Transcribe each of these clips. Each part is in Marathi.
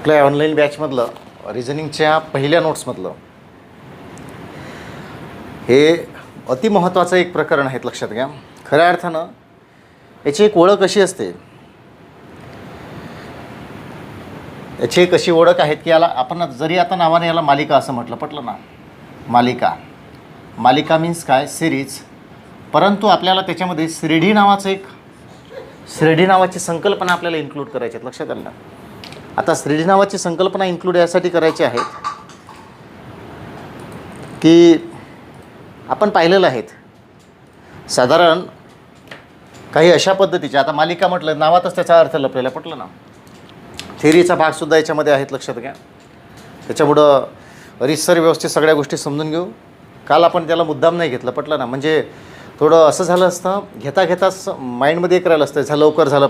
आपल्या ऑनलाईन बॅचमधलं रिझनिंगच्या पहिल्या नोट्समधलं हे अतिमहत्त्वाचं एक प्रकरण आहे, लक्षात घ्या. खऱ्या अर्थानं याची एक ओळख अशी असते, याची एक अशी ओळख आहे की याला आपण जरी आता नावाने याला मालिका असं पटलं ना, मालिका मीन्स काय, सिरीज. परंतु आपल्याला त्याच्यामध्ये श्रेणी नावाची संकल्पना आपल्याला इन्क्लूड करायची आहे, लक्षात आलं ना. आता श्रेणी नावाची संकल्पना इन्क्लूड यासाठी करायची आहे की आपण पाहिलेलं आहेत साधारण काही अशा पद्धतीचे. आता मालिका म्हटलं नावातच त्याचा अर्थ लपलेला पटलं ना. थेअरीचा भागसुद्धा याच्यामध्ये आहेत, लक्षात घ्या. त्याच्यामुळं रीतसर व्यवस्थित सगळ्या गोष्टी समजून घेऊ. काल आपण त्याला मुद्दाम नाही घेतलं, पटलं ना. म्हणजे थोडं असं झालं असतं, घेताच माइंडमध्ये एक राहिलं असतं, लवकर झालं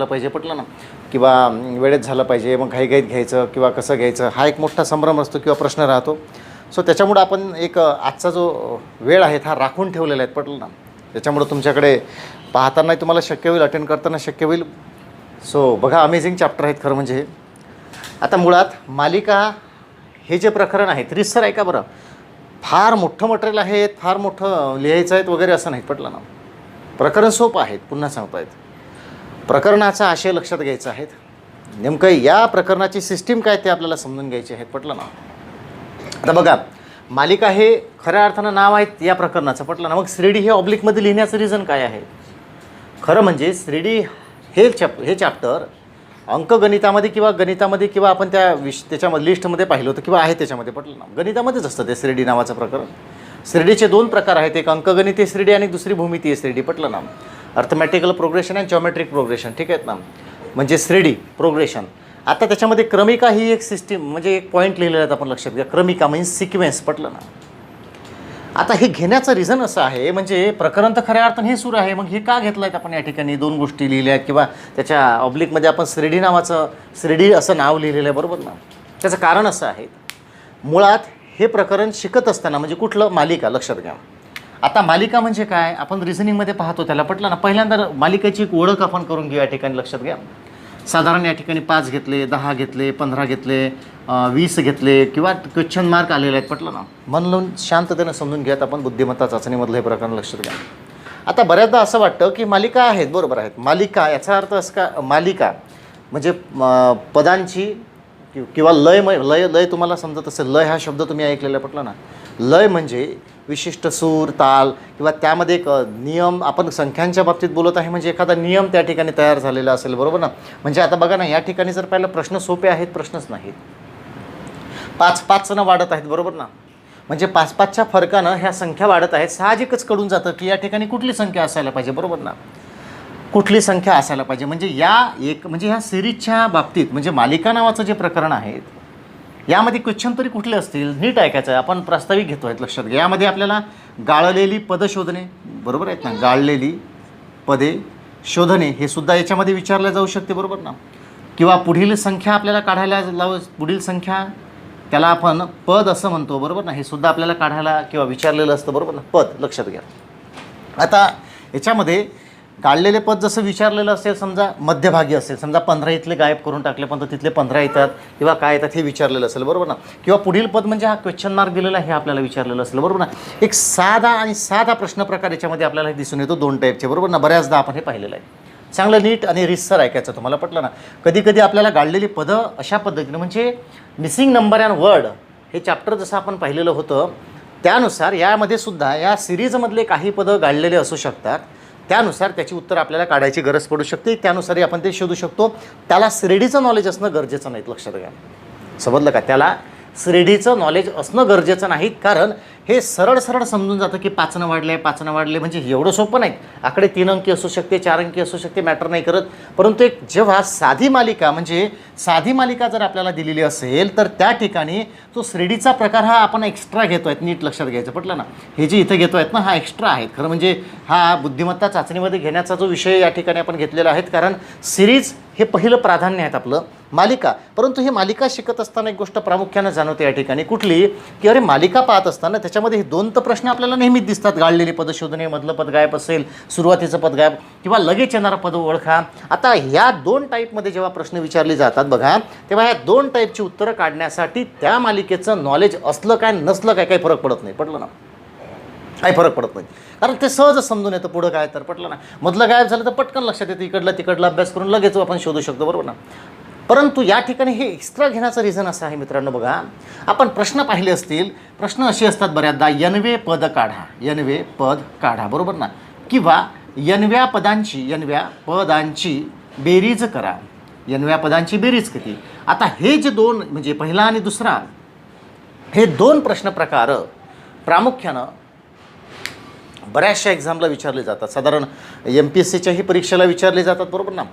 पाहिजे, पटलं ना. किंवा वेळेत झालं पाहिजे, मग घाईघाईत घ्यायचं किंवा कसं घ्यायचं, हा एक मोठा संभ्रम असतो किंवा प्रश्न राहतो. सो त्याच्यामुळं आपण एक आजचा जो वेळ आहे हा राखून ठेवलेला आहे, पटलं ना. त्याच्यामुळं तुमच्याकडे पाहतानाही तुम्हाला शक्य होईल, अटेंड करताना शक्य होईल. सो बघा, अमेझिंग चॅप्टर आहेत खरं म्हणजे. आता मुळात मालिका हे जे प्रकरण आहे, रीतसर ऐका बरं. फार मोठं मटेरियल आहे, फार मोठं लिहायचं आहेत वगैरे असं नाही, पटलं ना. प्रकरण सोपं आहेत, पुन्हा सांगतो आहेत. प्रकरणाचा आशय लक्षात घ्यायचा आहे. नेमकं या प्रकरणाची सिस्टीम काय ते आपल्याला समजून घ्यायची आहे, पटलं ना. आता बघा, मालिका हे खऱ्या अर्थानं नाव आहे या प्रकरणाचं, पटलं ना. मग श्रेणी हे ऑब्लिकमध्ये लिहिण्याचं रिझन काय आहे? खरं म्हणजे श्रेणी हे चॅप्टर अंकगणितामध्ये किंवा गणितामध्ये किंवा आपण त्याच्यामध्ये लिस्टमध्ये पाहिलं होतं किंवा आहे त्याच्यामध्ये, पटलं ना. गणितामध्येच असतं ते श्रेणी नावाचं प्रकरण. श्रेणीचे दोन प्रकार आहेत, एक अंकगणितीय श्रेणी आणि दुसरी भूमितीय श्रेणी, पटलं ना. अर्थमॅटिकल प्रोग्रेशन आणि जॉमेट्रिक प्रोग्रेशन, ठीक आहेत ना. म्हणजे श्रेणी प्रोग्रेशन. आता त्याच्यामध्ये क्रमिका ही एक सिस्टीम, म्हणजे एक पॉईंट लिहिलेला आहेत आपण, लक्षात घ्या. क्रमिका मीन्स सिक्वेन्स, पटलं ना. आता हे घेण्याचं रिझन असं आहे, म्हणजे प्रकरण तर खऱ्या अर्थानं हे सुरू आहे, मग हे का घेतलं आहेत आपण या ठिकाणी, दोन गोष्टी लिहिल्या आहेत किंवा त्याच्या ऑब्लिकमध्ये आपण श्रेणी असं नाव लिहिलेलं आहे, बरोबर ना. त्याचं कारण असं आहे, मुळात हे प्रकरण शिकत असताना, म्हणजे कुठलं, मालिका, लक्षात घ्या. आता मालिका म्हणजे काय, आपण रिझनिंगमध्ये पाहतो त्याला, पटलं ना. पहिल्यांदा मालिकेची एक ओळख आपण करून घेऊ या ठिकाणी, लक्षात घ्या. साधारण या ठिकाणी 5 घेतले, 10 घेतले, 15 घेतले, 20 घेतले किंवा क्वेश्चन मार्क आलेले आहेत, पटलं ना. मन लावून शांततेनं समजून घ्यात आपण बुद्धिमत्ता चाचणीमधलं हे प्रकरण, लक्षात घ्या. आता बऱ्याचदा असं वाटतं की मालिका आहेत, बरोबर आहेत. मालिका याचा अर्थ असं का, मालिका म्हणजे पदांची किंवा लय तुम्हाला समजत असेल. लय हा शब्द तुम्ही ऐकलेला, पटलं ना. लय म्हणजे विशिष्ट सूर, ताल किंवा त्यामध्ये एक नियम. आपण संख्यांच्या बाबतीत बोलत आहे म्हणजे एखादा नियम त्या ठिकाणी तयार झालेला असेल, बरोबर ना. म्हणजे आता बघा ना, या ठिकाणी जर पाहिलं प्रश्न सोपे आहेत, प्रश्नच नाहीत. 5-5 वाढत आहेत, बरोबर ना. म्हणजे 5-5च्या फरकानं ह्या संख्या वाढत आहेत. साहजिकच कळून जातं की या ठिकाणी कुठली संख्या असायला पाहिजे, बरोबर ना. कुठली संख्या असायला पाहिजे. म्हणजे म्हणजे ह्या सिरीजच्या बाबतीत, म्हणजे मालिका नावाचं जे प्रकरण आहे यामध्ये क्वेश्चन तरी कुठले असतील, नीट ऐकायचं आहे. आपण प्रास्ताविक घेतो आहेत, लक्षात घ्या. यामध्ये आपल्याला गाळलेली पदं शोधणे, बरोबर आहेत ना. गाळलेली पदे शोधणे हे सुद्धा याच्यामध्ये विचारलं जाऊ शकते, बरोबर ना. किंवा पुढील संख्या आपल्याला काढायला पुढील संख्या त्याला आपण पद असं म्हणतो, बरोबर ना. हे सुद्धा आपल्याला काढायला किंवा विचारलेलं असतं, बरोबर ना, पद, लक्षात घ्या. आता याच्यामध्ये काढलेले पद जसं विचारलेलं असेल, समजा मध्यभागी असेल, समजा 15 इथले गायब करून टाकले पण तिथले 15 येतात किंवा काय येतात हे विचारलेलं असेल, बरोबर ना. किंवा पुढील पद म्हणजे हा क्वेश्चन मार्क दिलेला हे आपल्याला विचारलेलं असेल, बरोबर ना. एक साधा प्रश्न प्रकार याच्यामध्ये आपल्याला दिसून येतो, 2 टाईपचे, बरोबर ना. बऱ्याचदा आपण हे पाहिलेलं आहे. चांगलं नीट आणि रीतसर ऐकायचं तुम्हाला, पटलं ना. कधी आपल्याला गाळलेली पदं अशा पद्धतीनं, म्हणजे मिसिंग नंबर अँड वर्ड हे चॅप्टर जसं आपण पाहिलेलं होतं त्यानुसार यामध्ये सुद्धा या सिरीजमधले काही पदं गाळलेले असू शकतात. त्यानुसार त्याची उत्तर आपल्याला काढायची गरज पडू शकते. त्यानुसारही आपण ते शोधू शकतो. त्याला श्रेणीचं नॉलेज असणं गरजेचं नाही, लक्षात घ्या. समजलं का. त्याला श्रेणीचं नॉलेज असणं गरजेचं नाही, कारण हे सरळ समजून जातं की 5 वाढले म्हणजे एवढं सोपं नाही. आकडे 3 अंकी असू शकते, 4 अंकी असू शकते, मॅटर नाही करत. परंतु एक जेव्हा साधी मालिका जर आपल्याला दिलेली असेल तर त्या ठिकाणी तो श्रेणीचा प्रकार हा आपण एक्स्ट्रा घेतो आहेत, नीट लक्षात घ्यायचं, पटलं ना. हे जे इथं घेतो आहेत ना, हा एक्स्ट्रा आहेत. खरं म्हणजे हा बुद्धिमत्ता चाचणीमध्ये घेण्याचा जो विषय या ठिकाणी आपण घेतलेला आहे, कारण सिरीज हे पहिलं प्राधान्य आहेत आपलं मालिका. परंतु हे मालिका शिकत असताना एक गोष्ट प्रामुख्यानं जाणवते या ठिकाणी कुठली, की अरे मालिका पाहत असताना त्याच्यामध्ये हे 2 तर प्रश्न आपल्याला नेहमीच दिसतात. गाळलेली पद शोधणे, मधलं पद गायब असेल, सुरुवातीचं पद गायब किंवा लगेच येणारं पद ओळखा. आता ह्या 2 टाईपमध्ये जेव्हा प्रश्न विचारले जातात बघा, तेव्हा ह्या 2 टाईपची उत्तरं काढण्यासाठी त्या मालिकेचं नॉलेज असलं काय नसलं काय काही फरक पडत नाही. पडलं ना, काही फरक पडत नाही, कारण ते सहज समजून येतं. पुढं काय तर पटलं ना, मधलं गायब झालं तर पटकन लक्षात येतं, इकडला तिकडला अभ्यास करून लगेच आपण शोधू शकतो, बरोबर ना. परंतु या ठिकाणी हे एक्स्ट्रा घेण्याचं रिझन असं आहे मित्रांनो, बघा आपण प्रश्न पाहिले असतील, प्रश्न असे असतात बऱ्याचदा, यनवे पद काढा, यनवे पद काढा, बरोबर ना, किंवा यनव्या पदांची बेरीज करा, यनव्या पदांची बेरीज किती. आता हे जे 2 म्हणजे पहिला आणि दुसरा, हे 2 प्रश्न प्रकार प्रामुख्यानं बऱ्याचशा एक्झामला विचारले जातात. साधारण MPSCच्याही परीक्षेला विचारले जातात, बरोबर ना.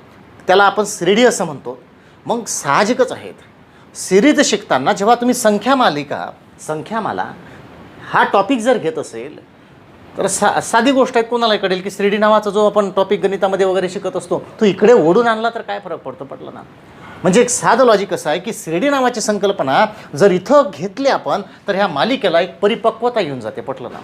त्याला आपण श्रेणी असं म्हणतो. मग साहजिकच आहेत, सिरीज शिकताना जेव्हा तुम्ही संख्यामाला हा टॉपिक जर घेत असेल तर साधी गोष्ट आहे, कोणाला कळेल की श्रेणी नावाचा जो आपण टॉपिक गणितामध्ये वगैरे शिकत असतो तो इकडे ओढून आणला तर काय फरक पडतो, पटलं ना. म्हणजे एक साधं लॉजिक असं आहे की श्रेणी नावाची संकल्पना जर इथं घेतली आपण तर ह्या मालिकेला एक परिपक्वता येऊन जाते, पटलं ना.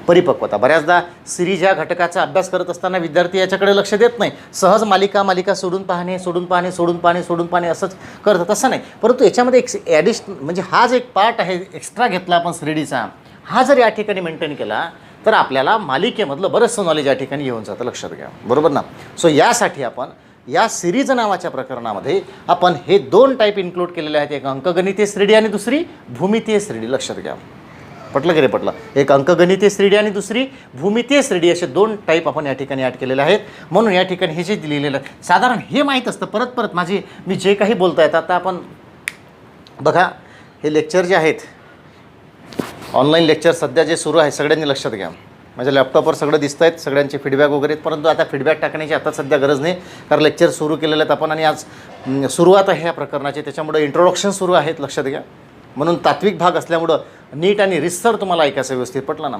परिपक्वता. बऱ्याचदा सिरीज या घटकाचा अभ्यास करत असताना विद्यार्थी याच्याकडे लक्ष देत नाही, सहज मालिका सोडून पाहणे असंच करतं. तसं नाही, परंतु याच्यामध्ये एक ॲडिशनल म्हणजे हा जो एक पार्ट आहे एक्स्ट्रा घेतला आपण श्रेणीचा, हा जर या ठिकाणी मेंटेन केला तर आपल्याला मालिकेमधलं बरंचसं नॉलेज या ठिकाणी येऊन जातं, लक्षात घ्या, बरोबर ना. सो यासाठी आपण या सिरीज नावाच्या प्रकरणामध्ये आपण हे 2 टाईप इन्क्लूड केलेले आहेत, एक अंकगणितीय श्रेणी आणि दुसरी भूमितीय श्रेणी, लक्षात घ्या. पटलं की रे पटलं. एक अंकगणितीय श्रेणी आणि दुसरी भूमितीय श्रेणी, असे 2 टाईप आपण या ठिकाणी ॲड केलेले आहेत. म्हणून या ठिकाणी हे जे लिहिलेलं साधारण हे माहीत असतं, परत मी जे काही बोलता येतं. आता आपण बघा हे लेक्चर जे आहेत, ऑनलाईन लेक्चर सध्या जे सुरू आहे, सगळ्यांनी लक्षात घ्या. माझ्या लॅपटॉपवर सगळं दिसत आहेत, सगळ्यांचे फीडबॅक वगैरे, परंतु आता फीडबॅक टाकण्याची आता सध्या गरज नाही, कारण लेक्चर सुरू केलेले आहेत आपण आणि आज सुरुवात आहे या प्रकरणाची, त्याच्यामुळे इंट्रोडक्शन सुरू आहेत, लक्षात घ्या. म्हणून तात्विक भाग असल्यामुळं नीट आणि रिसर तुम्हाला ऐकायचं व्यवस्थित, पटलं ना.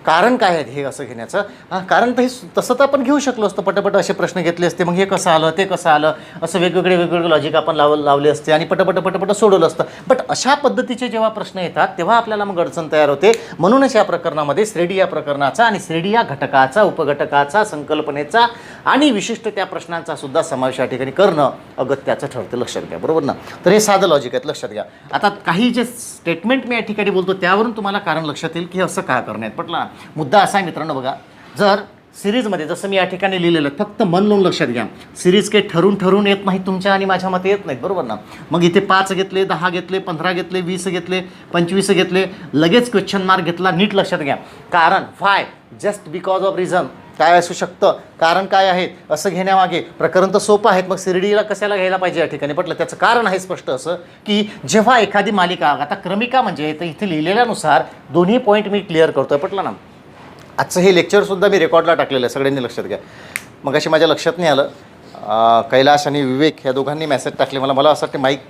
कारण काय आहे हे असं घेण्याचं, कारण तर हे तसं तर आपण घेऊ शकलो असतं, पटपट असे प्रश्न घेतले असते, मग हे कसं आलं ते कसं आलं असं वेगवेगळे लॉजिक आपण लावले असते आणि पटपट सोडवलं असतं. बट अशा पद्धतीचे जेव्हा प्रश्न येतात तेव्हा आपल्याला मग अडचण तयार होते. म्हणूनच या प्रकरणामध्ये श्रेणी या प्रकरणाचा आणि श्रेणी या घटकाचा, उपघटकाचा, संकल्पनेचा आणि विशिष्ट त्या प्रश्नांचा सुद्धा समावेश या ठिकाणी करणं अगत्याचं ठरतं, लक्षात घ्या, बरोबर ना. तर हे साधं लॉजिक आहेत, लक्षात घ्या. आता काही जे स्टेटमेंट मी या ठिकाणी बोलतो त्यावरून तुम्हाला कारण लक्षात येईल की हे असं का करण्यात, पटलं ना. मुद्दा असा आहे मित्रांनो, बघा जर सिरीजमध्ये जसं मी या ठिकाणी लिहिलेलं, फक्त मन लावून लक्षात घ्या, सिरीज काही ठरून येत नाही, तुमच्या आणि माझ्या मते येत नाहीत, बरोबर ना. मग इथे 5 घेतले, 10 घेतले, 15 घेतले, 20 घेतले, 25 घेतले, लगेच क्वेश्चन मार्क घेतला, नीट लक्षात घ्या. कारण five just because of reason काय असू शकतं, कारण काय आहे असं घेण्यामागे प्रकरण तर सोपं आहेत. मग श्रेणीला कशाला घ्यायला पाहिजे या ठिकाणी, पटलं. त्याचं कारण आहे स्पष्ट असं की जेव्हा एखादी मालिका, आता क्रमिका म्हणजे तर इथे लिहिलेल्यानुसार दोन्ही पॉईंट मी क्लिअर करतोय, पटलं ना. आजचं हे लेक्चरसुद्धा मी रेकॉर्डला टाकलेलं आहे, सगळ्यांनी लक्षात घ्या. मग अशी माझ्या लक्षात नाही आलं, कैलाश आणि विवेक ह्या दोघांनी मेसेज टाकले मला असं वाटतं माईक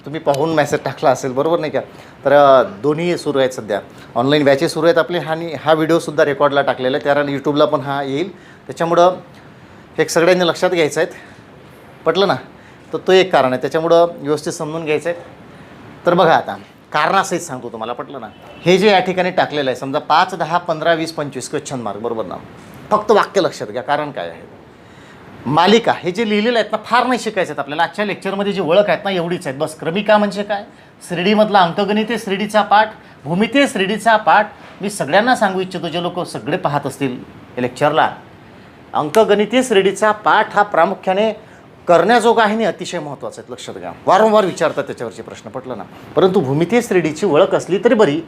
तुम्ही पाहून मेसेज टाकला असेल, बरोबर नाही का. तर दोन्ही सुरू आहेत सध्या, ऑनलाईन बॅचेस सुरू आहेत आपले, आणि हा व्हिडिओसुद्धा रेकॉर्डला टाकलेला आहे, त्याला यूट्यूबला पण हा येईल. त्याच्यामुळं एक सगळ्यांनी लक्षात घ्यायचं आहेत, पटलं ना. तर तो एक कारण आहे, त्याच्यामुळं व्यवस्थित समजून घ्यायचं आहे. तर बघा आता कारणासहित सांगतो तुम्हाला, पटलं ना. हे जे या ठिकाणी टाकलेलं आहे, समजा 5, 10, 15, 20, 25 क्वेश्चन मार्क, बरोबर ना. फक्त वाक्य लक्षात घ्या, कारण काय आहे. मालिका हे जे लिहिलेलं आहेत ना, फार नाही शिकायचं आहेत आपल्याला. आजच्या लेक्चरमध्ये जी ओळख आहेत ना एवढीच आहेत बस. क्रमिका म्हणजे काय, श्रेणीमधला अंकगणितीय श्रेणीचा पाठ, भूमितीय श्रेणीचा पाठ. मी सगळ्यांना सांगू इच्छितो, जे लोक सगळे पाहत असतील या लेक्चरला, अंकगणितीय श्रेणीचा पाठ हा प्रामुख्याने करण्याजोगा आहे आणि अतिशय महत्त्वाचं आहे, लक्षात घ्या. वारंवार विचारतात त्याच्यावरचे प्रश्न, पटलं ना. परंतु भूमितीय श्रेणीची ओळख असली तरी बरी,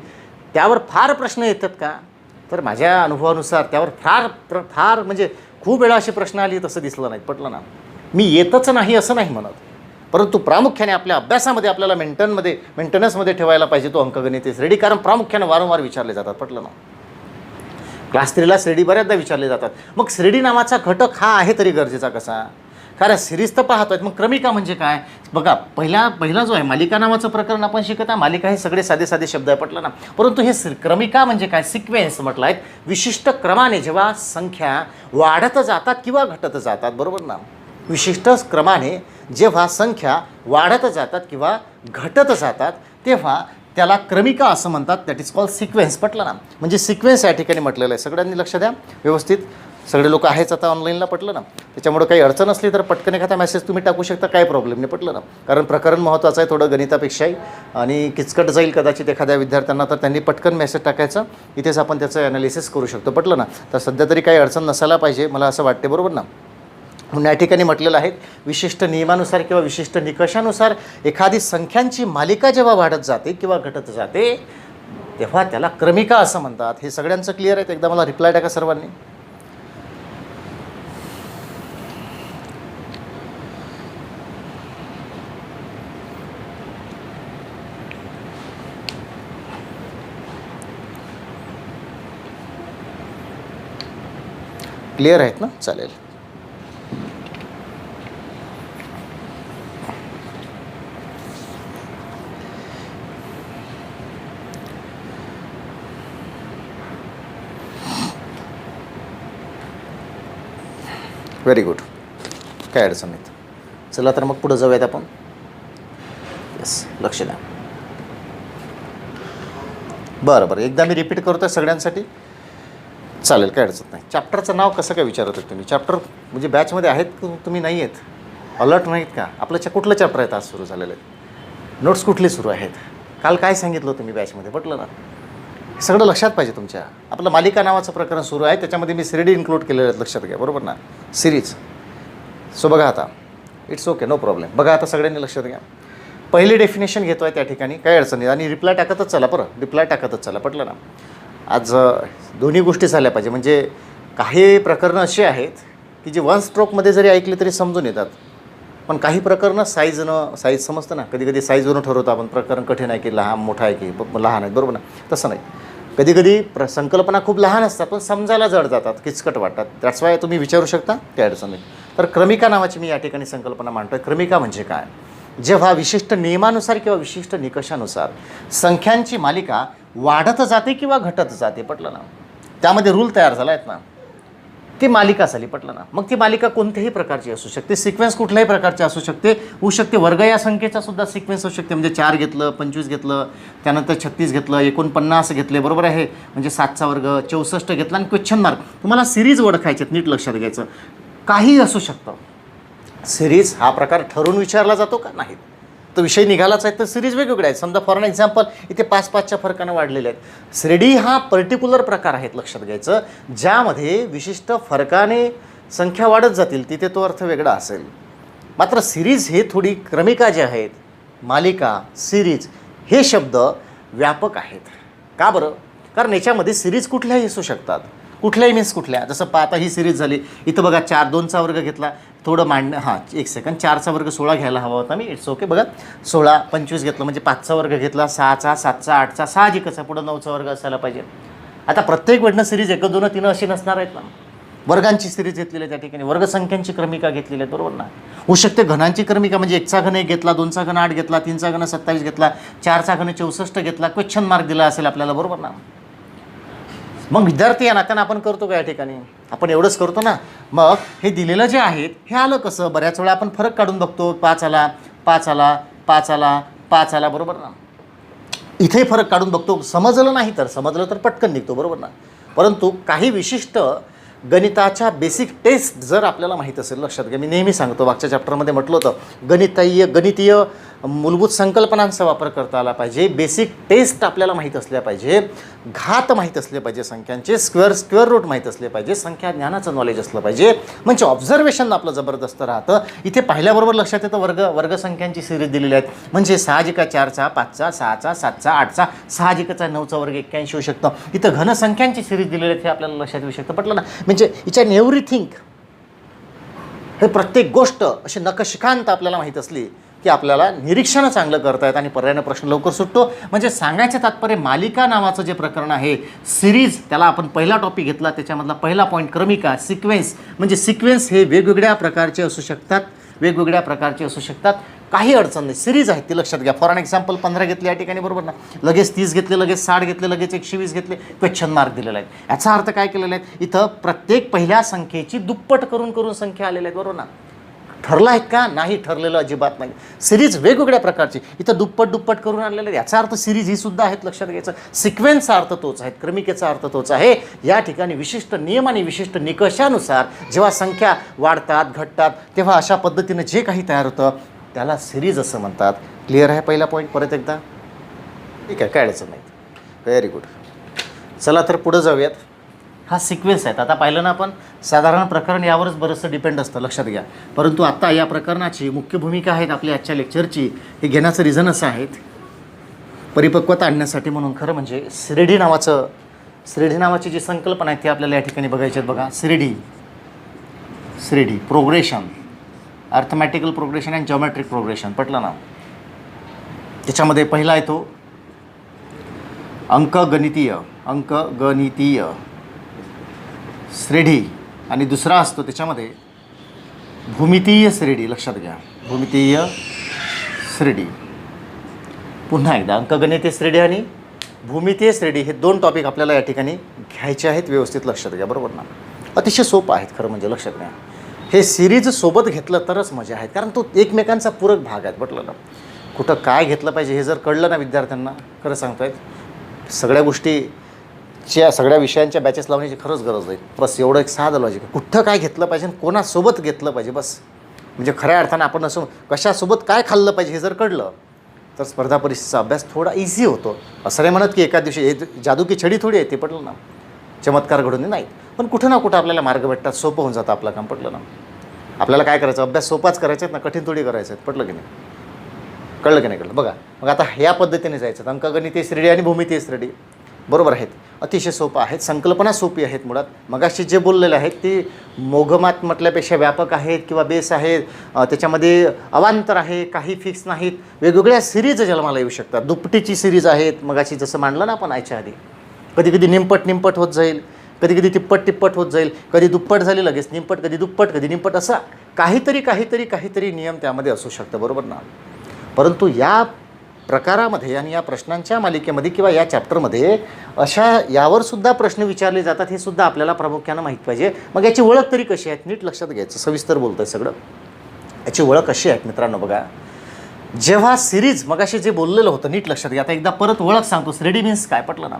त्यावर फार प्रश्न येतात का, तर माझ्या अनुभवानुसार त्यावर फार म्हणजे खूप वेळा असे प्रश्न आली तसं दिसलं नाही, पटलं ना. मी येतच नाही असं नाही म्हणत, परंतु प्रामुख्याने आपल्या अभ्यासामध्ये आपल्याला मेंटेनन्समध्ये ठेवायला पाहिजे तो अंकगणितीय श्रेणी, कारण प्रामुख्याने वारंवार विचारले जातात, पटलं ना. क्लास 3ला श्रेणी बऱ्याचदा विचारले जातात. मग श्रेणी नावाचा घटक हा आहे तरी गरजेचा कसा, कारण सिरीज तर पाहतोय. मग क्रमिका म्हणजे काय, बघा पहिला जो आहे मालिका नावाचं प्रकरण आपण शिकत आहे. मालिका हे सगळे साधे शब्द आहे, पटलं ना. परंतु हे क्रमिका म्हणजे काय, सिक्वेन्स म्हटलं आहे. विशिष्ट क्रमाने जेव्हा संख्या वाढत जातात किंवा घटत जातात, बरोबर ना. विशिष्ट क्रमाने जेव्हा संख्या वाढत जातात किंवा घटत जातात तेव्हा त्याला क्रमिका असं म्हणतात. That is called sequence. पटलं ना? म्हणजे सिक्वेन्स या ठिकाणी म्हटलेलं आहे. सगळ्यांनी लक्ष द्या व्यवस्थित. सगळे लोक आहेच आता ऑनलाईनला. पटलं ना? त्याच्यामुळे काही अडचण असली तर पटकन एखादा मेसेज तुम्ही टाकू शकता, काही प्रॉब्लेम नाही. पटलं ना? कारण प्रकरण महत्त्वाचं आहे थोडं गणितापेक्षाही, आणि किचकट जाईल कदाचित एखाद्या विद्यार्थ्यांना, तर त्यांनी पटकन मेसेज टाकायचं. इथेच आपण त्याचं ॲनालिसिस करू शकतो. पटलं ना? तर सध्या तरी काही अडचण नसायला पाहिजे मला असं वाटते. बरोबर ना? म्हणून या ठिकाणी म्हटलेलं आहे विशिष्ट नियमानुसार किंवा विशिष्ट निकषानुसार एखादी संख्यांची मालिका जेव्हा वाढत जाते किंवा घटत जाते तेव्हा त्याला क्रमिका असं म्हणतात. हे सगळ्यांचं क्लिअर आहे? एकदा मला रिप्लाय टाका सर्वांनी. क्लिअर आहेत ना? चालेल. Very good. काय अडचण नाहीत. चला तर मग पुढं जाऊयात आपण. येस, लक्ष द्या. बरं, एकदा मी रिपीट करतो आहे सगळ्यांसाठी. चालेल, काय अडचण नाही. चॅप्टरचं नाव कसं काय विचारत आहे तुम्ही? चॅप्टर म्हणजे बॅचमध्ये आहेत का तुम्ही? नाही आहेत, अलर्ट नाहीत का? आपलं कुठलं चॅप्टर आहेत आज सुरू झालेलं आहे? नोट्स कुठले सुरू आहेत? काल काय सांगितलं तुम्ही बॅचमध्ये? पटलं ना? सगळं लक्षात पाहिजे तुमच्या. आपलं मालिका नावाचं प्रकरण सुरू आहे, त्याच्यामध्ये मी सिरीज इन्क्लूड केलेलं आहेत. लक्षात घ्या. बरोबर ना? सिरीज. सो बघा आता, इट्स ओके, नो प्रॉब्लेम. बघा आता सगळ्यांनी लक्षात घ्या. पहिली डेफिनेशन घेतो आहे त्या ठिकाणी, काही अडचण नाही. आणि रिप्लाय टाकतच चला. बरं, रिप्लाय टाकतच चला. पटलं ना? आज दोन्ही गोष्टी झाल्या पाहिजे. म्हणजे काही प्रकरणं अशी आहेत की जे वन स्ट्रोकमध्ये जरी ऐकले तरी समजून येतात, पण काही प्रकरणं साईज समजतं ना. कधी कधी साईजवरून ठरवतो आपण प्रकरण कठीण आहे की लहान, मोठा आहे की लहान आहे. बरोबर ना? तसं नाही. कधी कधी संकल्पना खूप लहान असतात पण समजायला जड जातात, किचकट वाटतात. दॅट्स वाय तुम्ही विचारू शकता, काही अडचण नाही. तर क्रमिका नावाची मी या ठिकाणी संकल्पना मांडतो आहे. क्रमिका म्हणजे काय? जेव्हा विशिष्ट नियमानुसार किंवा विशिष्ट निकषानुसार संख्यांची मालिका वाढत जाते किंवा घटत जाते. पटलं ना? त्यामध्ये रूल तयार झाला आहेत ना, ती मालिका झाली. पटलं ना? मग ती मालिका कोणत्याही प्रकारची असू शकते. सिक्वेन्स कुठल्याही प्रकारची असू शकते. होऊ शकते वर्ग या संख्येचा सुद्धा सिक्वेन्स होऊ शकते. म्हणजे 4 घेतलं, 25 घेतलं, त्यानंतर 36 घेतलं, 49 घेतले. बरोबर आहे? म्हणजे 7चा वर्ग, 64 घेतला आणि क्वेश्चन मार्क. तुम्हाला सिरीज ओळखायचे नीट लक्षात घ्यायचं. काही असू शकतं. सिरीज हा प्रकार ठरवून विचारला जातो का? नाही. तो विषय निघालाच आहे तर सिरीज वेगवेगळ्या आहेत. समजा फॉर एक्झाम्पल इथे 5-5च्या फरकानं वाढलेले आहेत. श्रेणी हा पर्टिक्युलर प्रकार आहेत. लक्षात घ्यायचं. ज्यामध्ये विशिष्ट फरकाने संख्या वाढत जातील तिथे तो अर्थ वेगळा असेल. मात्र सिरीज हे थोडी क्रमिका जे आहेत, मालिका, सिरीज हे शब्द व्यापक आहेत. का बरं? कारण याच्यामध्ये सिरीज कुठल्याही असू शकतात. कुठल्याही मीन्स कुठल्या. जसं आता ही सिरीज झाली. इथं बघा 2चा वर्ग घेतला, थोडं मांडणं. हां, एक सेकंड. 4चा वर्ग 16 घ्यायला हवा होता मी. It's okay. बघा 16, 25 घेतलं म्हणजे 5चा वर्ग घेतला, 6चा, 7चा, 8चा, साहजिकच आहे. पुढं 9चा वर्ग असायला पाहिजे. आता प्रत्येक वेळेनं सिरीज 1, 2, 3 अशी नसणार आहेत ना. वर्गांची सिरीज घेतलेली आहे त्या ठिकाणी. वर्गसंख्यांची क्रमिका घेतलेली आहे. बरोबर ना? होऊ शकते घनांची क्रमिका. म्हणजे 1चा घन 1 घेतला, 2चा घन 8 घेतला, 3चा घन 27 घेतला, 4चा घन 64 घेतला, क्वेश्चन मार्क दिला असेल आपल्याला. बरोबर ना? मग विद्यार्थी या नात्यानं आपण करतो का या ठिकाणी? आपण एवढंच करतो ना. मग हे दिलेलं जे आहेत हे आलं कसं? बऱ्याच वेळा आपण फरक काढून बघतो. 5 आला, 5 आला, 5 आला, 5 आला. बरोबर ना? इथे फरक काढून बघतो. समजलं नाही तर, समजलं तर पटकन निघतो. बरोबर ना? परंतु काही विशिष्ट गणिताच्या बेसिक टेस्ट जर आपल्याला माहीत असेल, लक्षात घ्या. मी नेहमी सांगतो, मागच्या चॅप्टरमध्ये म्हटलं होतं गणितीय मूलभूत संकल्पनांचा वापर करता आला पाहिजे. बेसिक टेस्ट आपल्याला माहीत असल्या पाहिजे. घात माहीत असले पाहिजे संख्यांचे. स्क्वेअर रूट माहीत असले पाहिजे. संख्या ज्ञानाचं नॉलेज असलं पाहिजे. म्हणजे ऑब्झर्वेशन आपलं जबरदस्त राहतं. इथे पाहिल्याबरोबर लक्षात येतं वर्गसंख्यांची सिरीज दिलेली आहेत. म्हणजे साहजिक 4चा, 5चा, 6चा, 7चा, 8चा, साहजिकच 9चा वर्ग 81 होऊ शकतं. इथं घनसंख्यांची सिरीज दिलेली आहेत हे आपल्याला लक्षात येऊ शकतं. पटलं ना? म्हणजे इच ॲन एव्हरीथिंग, हे प्रत्येक गोष्ट अशी नकशिकांत आपल्याला माहीत असली की आपल्याला निरीक्षणं चांगलं करता येतं आणि पर्यायानं प्रश्न लवकर सुटतो. म्हणजे सांगायचं तात्पर्य, मालिका नावाचं जे प्रकरण आहे, सिरीज, त्याला आपण पहिला टॉपिक घेतला, त्याच्यामधला पहिला पॉईंट क्रमिका. सिक्वेन्स म्हणजे सिक्वेन्स हे वेगवेगळ्या प्रकारचे असू शकतात. वेगवेगळ्या प्रकारचे असू शकतात. काही अडचण नाही. सिरीज आहेत ती लक्षात घ्या. फॉर एक्झाम्पल 15 घेतले या ठिकाणी. बरोबर ना? लगेच 30 घेतले, लगेच 60 घेतले, लगेच 120 घेतले, क्वेश्चन मार्क दिलेला आहे. याचा अर्थ काय केलेला आहे? इथं प्रत्येक पहिल्या संख्येची दुप्पट करून संख्या आलेल्या आहेत. बरोबर ना? ठरलं आहेत का? नाही, ठरलेलं अजिबात नाही. सिरीज वेगवेगळ्या प्रकारची इथं दुप्पट करून आणलेलं आहे. याचा अर्थ सिरीज ही सुद्धा आहेत, लक्षात घ्यायचं. सिक्वेन्सचा अर्थ तोच आहे, क्रमिकेचा अर्थ तोच आहे. या ठिकाणी विशिष्ट नियम आणि विशिष्ट निकषानुसार जेव्हा संख्या वाढतात घटतात तेव्हा अशा पद्धतीनं जे काही तयार होतं त्याला सिरीज असं म्हणतात. क्लिअर आहे पहिला पॉईंट? परत एकदा ठीक आहे, काय अडचण नाही. Very good. चला तर पुढं जाऊयात. हा सिक्वेन्स आहेत. आता पाहिलं ना आपण, साधारण प्रकरण यावरच बरंचसं डिपेंड असतं, लक्षात घ्या. परंतु आत्ता या प्रकरणाची मुख्य भूमिका आहेत आपल्या आजच्या लेक्चरची. हे घेण्याचं रिझन असं आहेत, परिपक्वता आणण्यासाठी म्हणून. खरं म्हणजे श्रेणी नावाची जी संकल्पना आहे ती आपल्याला या ठिकाणी बघायची आहेत. बघा, श्रेणी progression, arithmetical progression and geometric progression, पटलं ना? त्याच्यामध्ये पहिला आहे तो अंकगणितीय श्रेणी आणि दुसरा असतो त्याच्यामध्ये भूमितीय श्रेणी. लक्षात घ्या, भूमितीय श्रेणी. पुन्हा एकदा, अंकगणितीय श्रेणी आणि भूमितीय श्रेणी हे दोन टॉपिक आपल्याला या ठिकाणी घ्यायचे आहेत. व्यवस्थित लक्षात घ्या, बरोबर ना? अतिशय सोपं आहेत खरं म्हणजे, लक्षात घ्या. हे सिरीज सोबत घेतलं तरच मजा आहे, कारण तो एकमेकांचा पूरक भाग आहेत, म्हटलं ना. कुठं काय घेतलं पाहिजे हे जर कळलं ना विद्यार्थ्यांना, खरं सांगतायत, सगळ्या गोष्टीच्या सगळ्या विषयांच्या बॅचेस लावण्याची खरंच गरज आहे. बस एवढं एक साधं लॉजिक आहे. कुठं काय घेतलं पाहिजे आणि कोणासोबत घेतलं पाहिजे, बस. म्हणजे खऱ्या अर्थानं आपण असं कशासोबत काय खाल्लं पाहिजे हे जर कळलं तर स्पर्धा परीक्षेचा अभ्यास थोडा इझी होतो. असं नाही म्हणत की एका दिवशी हे जादू की छडी थोडी आहे, ते पटलं ना, चमत्कार घडून नाही. पण कुठं ना कुठं आपल्याला मार्ग भेटतात, सोपं होऊन जातं आपलं काम, पटलं ना? आपल्याला काय करायचं, अभ्यास सोपाच करायचा आहेत ना, कठीण थोडी करायचं आहे, पटलं की नाही? कळलं की नाही कळलं? बघा, मग आता ह्या पद्धतीने जायचं. अंकगणितीय श्रेणी आणि भूमितीय श्रेणी बरोबर आहेत, अतिशय सोपं आहेत, संकल्पना सोपी आहेत. मुळात मगाशी जे बोललेले आहेत ती मोघमात म्हटल्यापेक्षा व्यापक आहेत किंवा बेस आहेत. त्याच्यामध्ये अवांतर आहे, काही फिक्स नाहीत. वेगवेगळ्या सिरीज जन्माला येऊ शकतात. दुपटीची सिरीज आहेत, मगाशी जसं मांडलं ना आपण याच्या आधी. कधी कधी निमपट होत जाईल, कधी कधी तिप्पट होत जाईल, कधी दुप्पट झाली लगेच निमपट, कधी दुप्पट कधी निमपट, असा काहीतरी नियम त्यामध्ये असू शकतं, बरोबर ना? परंतु या प्रकारामध्ये आणि या प्रश्नांच्या मालिकेमध्ये किंवा या चॅप्टरमध्ये यावर सुद्धा प्रश्न विचारले जातात, हे सुद्धा आपल्याला प्रामुख्यानं माहीत पाहिजे. मग याची ओळख तरी कशी आहेत, नीट लक्षात घ्यायचं. सविस्तर बोलतोय सगळं. याची ओळख कशी आहे मित्रांनो, बघा. जेव्हा सिरीज मगाशी जे बोललेलं होतं नीट लक्षात घ्या. आता एकदा परत ओळख सांगतो. श्रेणी मीन्स काय, पटलं ना?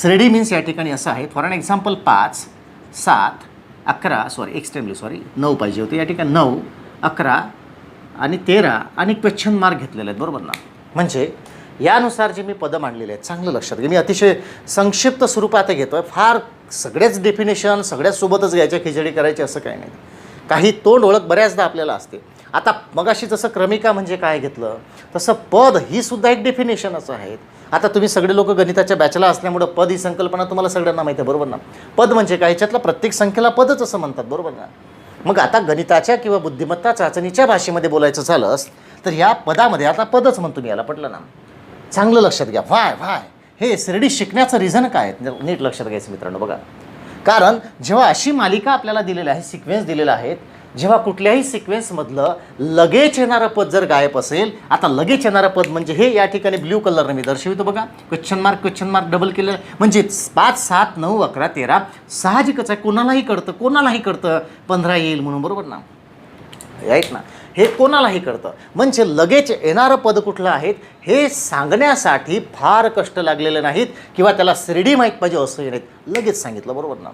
श्रेणी मीन्स या ठिकाणी असं आहे, फॉर एन एक्झाम्पल 5, 7, 11 9 पाहिजे होते, या ठिकाणी 9, 11 आणि 13 आणि क्वेश्चन मार्क घेतलेले आहेत, बरोबर ना? म्हणजे यानुसार जे मी पदं मांडलेले आहेत, चांगलं लक्षात घ्या. मी अतिशय संक्षिप्त स्वरूपात घेतो आहे, फार सगळ्याच डेफिनेशन सगळ्यासोबतच घ्यायच्या, खिचडी करायची असं काही नाही. काही तोंड ओळख बऱ्याचदा आपल्याला असते. आता मगाशी जसं क्रमिका म्हणजे काय घेतलं, तसं पद ही सुद्धा एक डेफिनेशनच आहे. आता तुम्ही सगळे लोक गणिताच्या बॅचला असल्यामुळं पद ही संकल्पना तुम्हाला सगळ्यांना माहिती आहे, बरोबर ना? पद म्हणजे काय, ह्याच्यातला प्रत्येक संख्येला पदच असं म्हणतात, बरोबर ना? मग आता गणिताच्या किंवा बुद्धिमत्ता चाचणीच्या भाषेमध्ये बोलायचं झालंच तर या पदामध्ये आता पदच म्हणतो मी याला, पटलं ना? चांगलं लक्षात घ्या. व्हाय हे श्रेणी शिकण्याचं रिझन काय आहे नीट लक्षात घ्यायचं मित्रांनो. बघा, कारण जेव्हा अशी मालिका आपल्याला दिलेली आहे, सिक्वेन्स दिलेला आहेत, जेव्हा कुठल्याही सिक्वेन्समधलं लगेच येणारं पद जर गायब असेल, आता लगेच येणारं पद म्हणजे हे या ठिकाणी ब्ल्यू कलरने मी दर्शवितो बघा, क्वेश्चन मार्क डबल केलेलं, म्हणजे 5, 7, 9, 11, 13 साहजिकच आहे, कोणालाही कळतं 15 येईल म्हणून, बरोबर ना? राईट ना? हे कोणालाही कळतं. म्हणजे लगेच येणारं पद कुठलं आहे हे सांगण्यासाठी फार कष्ट लागलेले नाहीत किंवा त्याला श्रेणी माहीत पाहिजे असंही नाहीत, लगेच सांगितलं, बरोबर ना?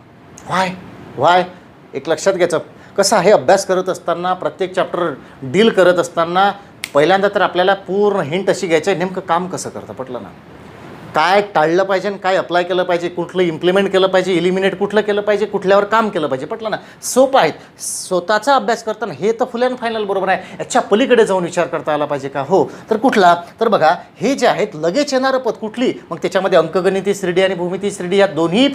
व्हाय एक लक्षात घ्यायचं. कसं आहे, अभ्यास करत असताना, प्रत्येक चॅप्टर डील करत असताना पहिल्यांदा तर आपल्याला पूर्ण हिंट अशी घ्यायची आहे, नेमकं काम कसं करतं, पटलं ना? काय टाळलं पाहिजे आणि काय अप्लाय केलं पाहिजे, कुठलं इम्प्लिमेंट केलं पाहिजे, इलिमिनेट कुठलं केलं पाहिजे, कुठल्यावर काम केलं पाहिजे, पटलं ना? सोपं आहे. स्वतःचा अभ्यास करताना हे तर फुल अँड फायनल, बरोबर आहे. याच्या पलीकडे जाऊन विचार करता आला पाहिजे का? हो. तर कुठला? तर बघा, हे जे आहेत लगेच येणारं पद कुठली, मग त्याच्यामध्ये अंकगणिती श्रेणी आणि भूमिती श्रेणी या दोन्ही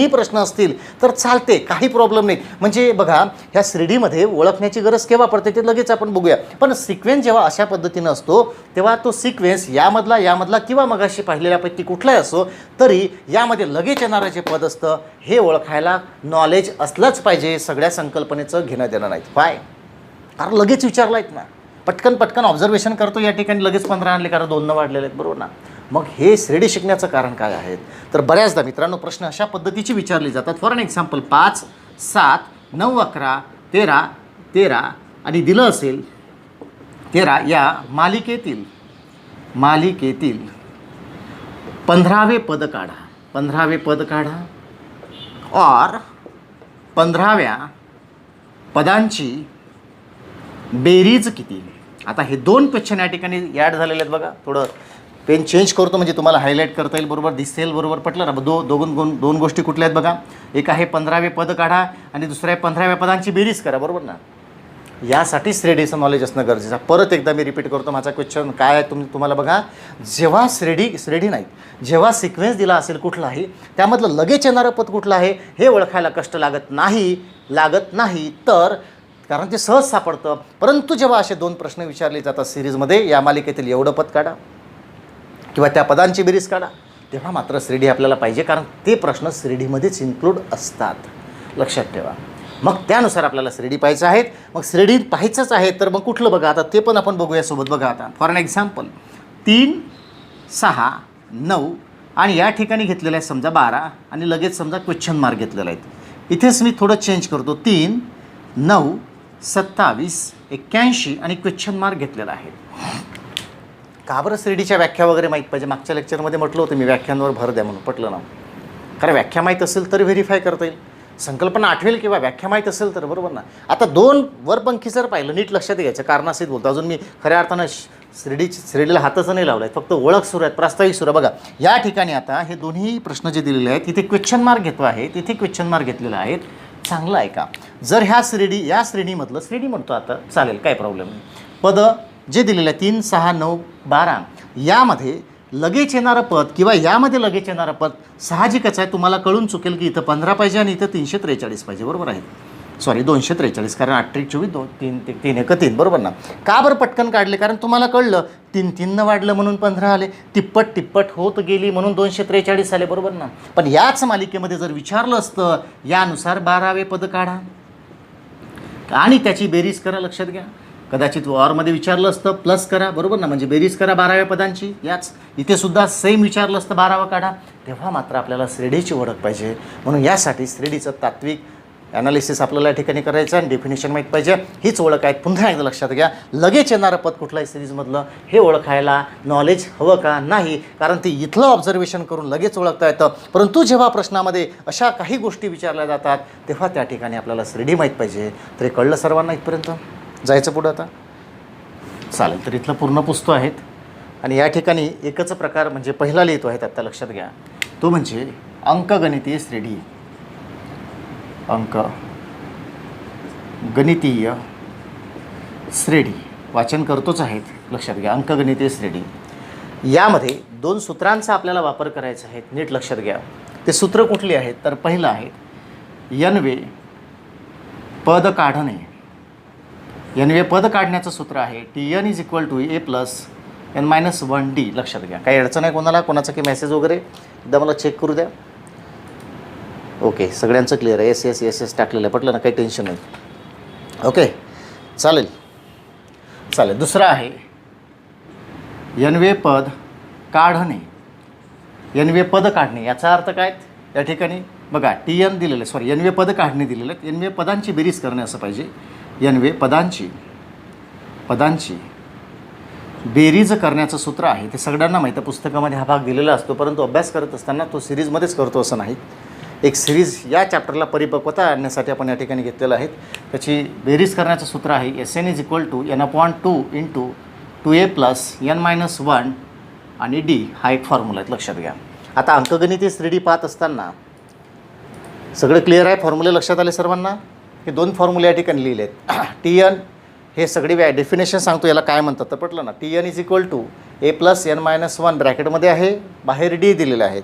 प्रश्न असतील तर चालते, काही प्रॉब्लेम नाही. म्हणजे बघा, ह्या श्रेणीमध्ये ओळखण्याची गरज केव्हा पडते ते लगेच आपण बघूया. पण सिक्वेन्स जेव्हा अशा पद्धतीनं असतो तेव्हा तो सिक्वेन्स यामधला किंवा मगाशी पाहिलेल्या पैकी कुठलाही असो तरी यामध्ये लगेच येणारं जे पद असतं हे ओळखायला नॉलेज असलंच पाहिजे. सगळ्या संकल्पनेचं घेणं देणं नाही. काय कारण लगेच विचारला आहेत ना, पटकन ऑब्झर्वेशन करतो, या ठिकाणी लगेच 15 आणले कारण 2 वाढलेले आहेत, बरोबर ना? मग हे श्रेणी शिकण्याचं कारण काय आहे? तर बऱ्याचदा मित्रांनो प्रश्न अशा पद्धतीची विचारले जातात. फॉर एन एक्झाम्पल 5, 7, 9, 11, 13 आणि दिलं असेल 13 या मालिकेतील 15वे पद काढा. 15वे पद काढा और 15व्या पदांची बेरीज किती. आता हे 2 क्वेश्चन या ठिकाणी ॲड झालेले आहेत बघा. थोडं पेन चेंज करतो म्हणजे तुम्हाला हायलाईट करता येईल, बरोबर दिसेल, बरोबर पटलं ना. दोन गोष्टी कुठल्या आहेत बघा. एक आहे 15वे पद काढा आणि दुसरं आहे 15व्या पदांची बेरीज करा, बरोबर ना. यासाठी श्रेणीचं नॉलेज असणं गरजेचं आहे. परत एकदा मी रिपीट करतो माझा क्वेश्चन काय आहे. तुम्हाला बघा, जेव्हा श्रेणी नाही, जेव्हा सिक्वेन्स दिला असेल कुठलाही, त्यामधलं लगेच येणारं पद कुठलं आहे हे ओळखायला कष्ट लागत नाही तर, कारण ते सहज सापडतं. परंतु जेव्हा असे 2 प्रश्न विचारले जातात सिरीजमध्ये, या मालिकेतील एवढं पद काढा किंवा त्या पदांची बेरीज काढा, तेव्हा मात्र श्रेणी आपल्याला पाहिजे, कारण ते प्रश्न श्रेणीमध्येच इन्क्लूड असतात, लक्षात ठेवा. मग त्यानुसार आपल्याला श्रेणी पाहायचं आहेत. मग श्रेणी पाहायचंच आहे तर मग कुठलं बघा, आता ते पण आपण बघूया सोबत. बघा आता फॉर एन एक्झाम्पल 3, 6, 9 आणि या ठिकाणी घेतलेलं आहे समजा 12 आणि लगेच समजा क्वेश्चन मार्क घेतलेला आहे. इथेच मी थोडं चेंज करतो. 3, 9, 27, 81 आणि क्वेश्चन मार्क घेतलेला आहे. का बरं श्रेणीच्या व्याख्या वगैरे माहीत पाहिजे. मागच्या लेक्चरमध्ये म्हटलं होतं मी व्याख्यांवर भर द्या म्हणून, पटलं ना. कारण व्याख्या माहीत असेल तर व्हेरीफाय करता येईल, संकल्पना आठवेल किंवा व्याख्या माहीत असेल तर, बरोबर ना. आता 2 वरपंखी जर पाहिलं, नीट लक्षात घ्यायचं, कारणासहित बोलतो. अजून मी खऱ्या अर्थानं श्रेणीला हातच नाही लावला आहे, फक्त ओळख सुरू आहेत, प्रास्ताविक सुरू आहे. बघा या ठिकाणी आता हे दोन्ही प्रश्न जे दिलेले आहेत तिथे क्वेश्चन मार्क घेतो आहे, तिथे क्वेश्चन मार्क घेतलेला आहे. चांगलं आहे का. जर या श्रेणीमधलं, श्रेणी म्हणतो आता चालेल, काय प्रॉब्लेम नाही. पद जे दिलेलं आहे 3, 6, 9, 12 यामध्ये लगेच येणारं पद किंवा यामध्ये लगेच येणारं पद साहजिकच आहे. तुम्हाला कळून चुकेल की इथं 15 पाहिजे आणि इथं 343 पाहिजे, बरोबर आहे. सॉरी 243, कारण 8 × 24 3 1 3, बरोबर ना. का बरं पटकन काढले, कारण तुम्हाला कळलं 3 वाढलं म्हणून 15 आले, तिप्पट होत गेली म्हणून 243 आले, बरोबर ना. पण याच मालिकेमध्ये जर विचारलं असतं यानुसार 12वे पद काढा आणि त्याची बेरीज करा, लक्षात घ्या. कदाचित ऑरमध्ये विचारलं असतं प्लस करा, बरोबर ना, म्हणजे बेरीज करा 12व्या पदांची. याच इथे सुद्धा सेम विचारलं असतं 12वा काढा, तेव्हा मात्र आपल्याला श्रेणीची ओळख पाहिजे. म्हणून यासाठी श्रेणीचं तात्विक ॲनालिसिस आपल्याला या ठिकाणी करायचं आणि डेफिनेशन माहीत पाहिजे. हीच ओळख आहे. पुन्हा एकदा लक्षात घ्या, लगेच येणारं पद कुठलं आहे सिरीजमधलं हे ओळखायला नॉलेज हवं का नाही, कारण ते इथलं ऑब्झर्वेशन करून लगेच ओळखता येतं. परंतु जेव्हा प्रश्नामध्ये अशा काही गोष्टी विचारल्या जातात तेव्हा त्या ठिकाणी आपल्याला श्रेणी माहीत पाहिजे. तरी कळलं सर्वांना इथपर्यंत. जायचं पुढं आता, चालेल. तर इथलं पूर्ण पुस्तक आहेत आणि या ठिकाणी एकच प्रकार म्हणजे पहिला लिहितो आहेत आता, लक्षात घ्या. तो म्हणजे अंकगणितीय श्रेणी. अंकगणितीय श्रेणी वाचन करतोच आहेत, लक्षात घ्या. अंकगणितीय श्रेणी यामध्ये 2 सूत्रांचा आपल्याला वापर करायचा आहे, नीट लक्षात घ्या. ते सूत्र कुठली आहेत तर पहिलं आहे n-वे पद काढणे. n-वे पद काढण्याचं सूत्र आहे Tn = a + n-1d. लक्षात घ्या. काही अडचण आहे कोणाला, कोणाचा काही मेसेज वगैरे एकदा मला चेक करू द्या. ओके, सगळ्यांचं क्लिअर आहे. एस टाकलेलं आहे, पटलं ना, काही टेन्शन नाही. ओके, चालेल. दुसरं आहे n-वे पद काढणे. n-वे पद काढणे याचा अर्थ काय या ठिकाणी बघा, Tn दिलेलं आहे, सॉरी n-वे पद काढणे दिलेलं आहे. n-वे पदांची बेरीज करणे असं पाहिजे. n-वे पदांची बेरीज करण्याचं सूत्र आहे. ते सगळ्यांना माहिती आहे, पुस्तकामध्ये हा भाग दिलेला असतो, परंतु अभ्यास करत असताना तो सिरीजमध्येच करतो असं नाही. एक सिरीज या चॅप्टरला परिपक्वता आणण्यासाठी आपण या ठिकाणी घेतलेलं आहे. त्याची बेरीज करण्याचं सूत्र आहे Sn = n/2 × 2a + n-1 आणि d. हा एक फॉर्म्युला आहे, लक्षात घ्या. आता अंकगणितीय श्रेणी पाहत असताना सगळं क्लिअर आहे, फॉर्म्युले लक्षात आले सर्वांना. हे 2 फॉर्म्युले या ठिकाणी लिहिले आहेत. Tn हे सगळी डेफिनेशन सांगतो याला काय म्हणतात तर पटलं ना. Tn = a + n-1 ब्रॅकेटमध्ये आहे, बाहेर d दिलेले आहेत.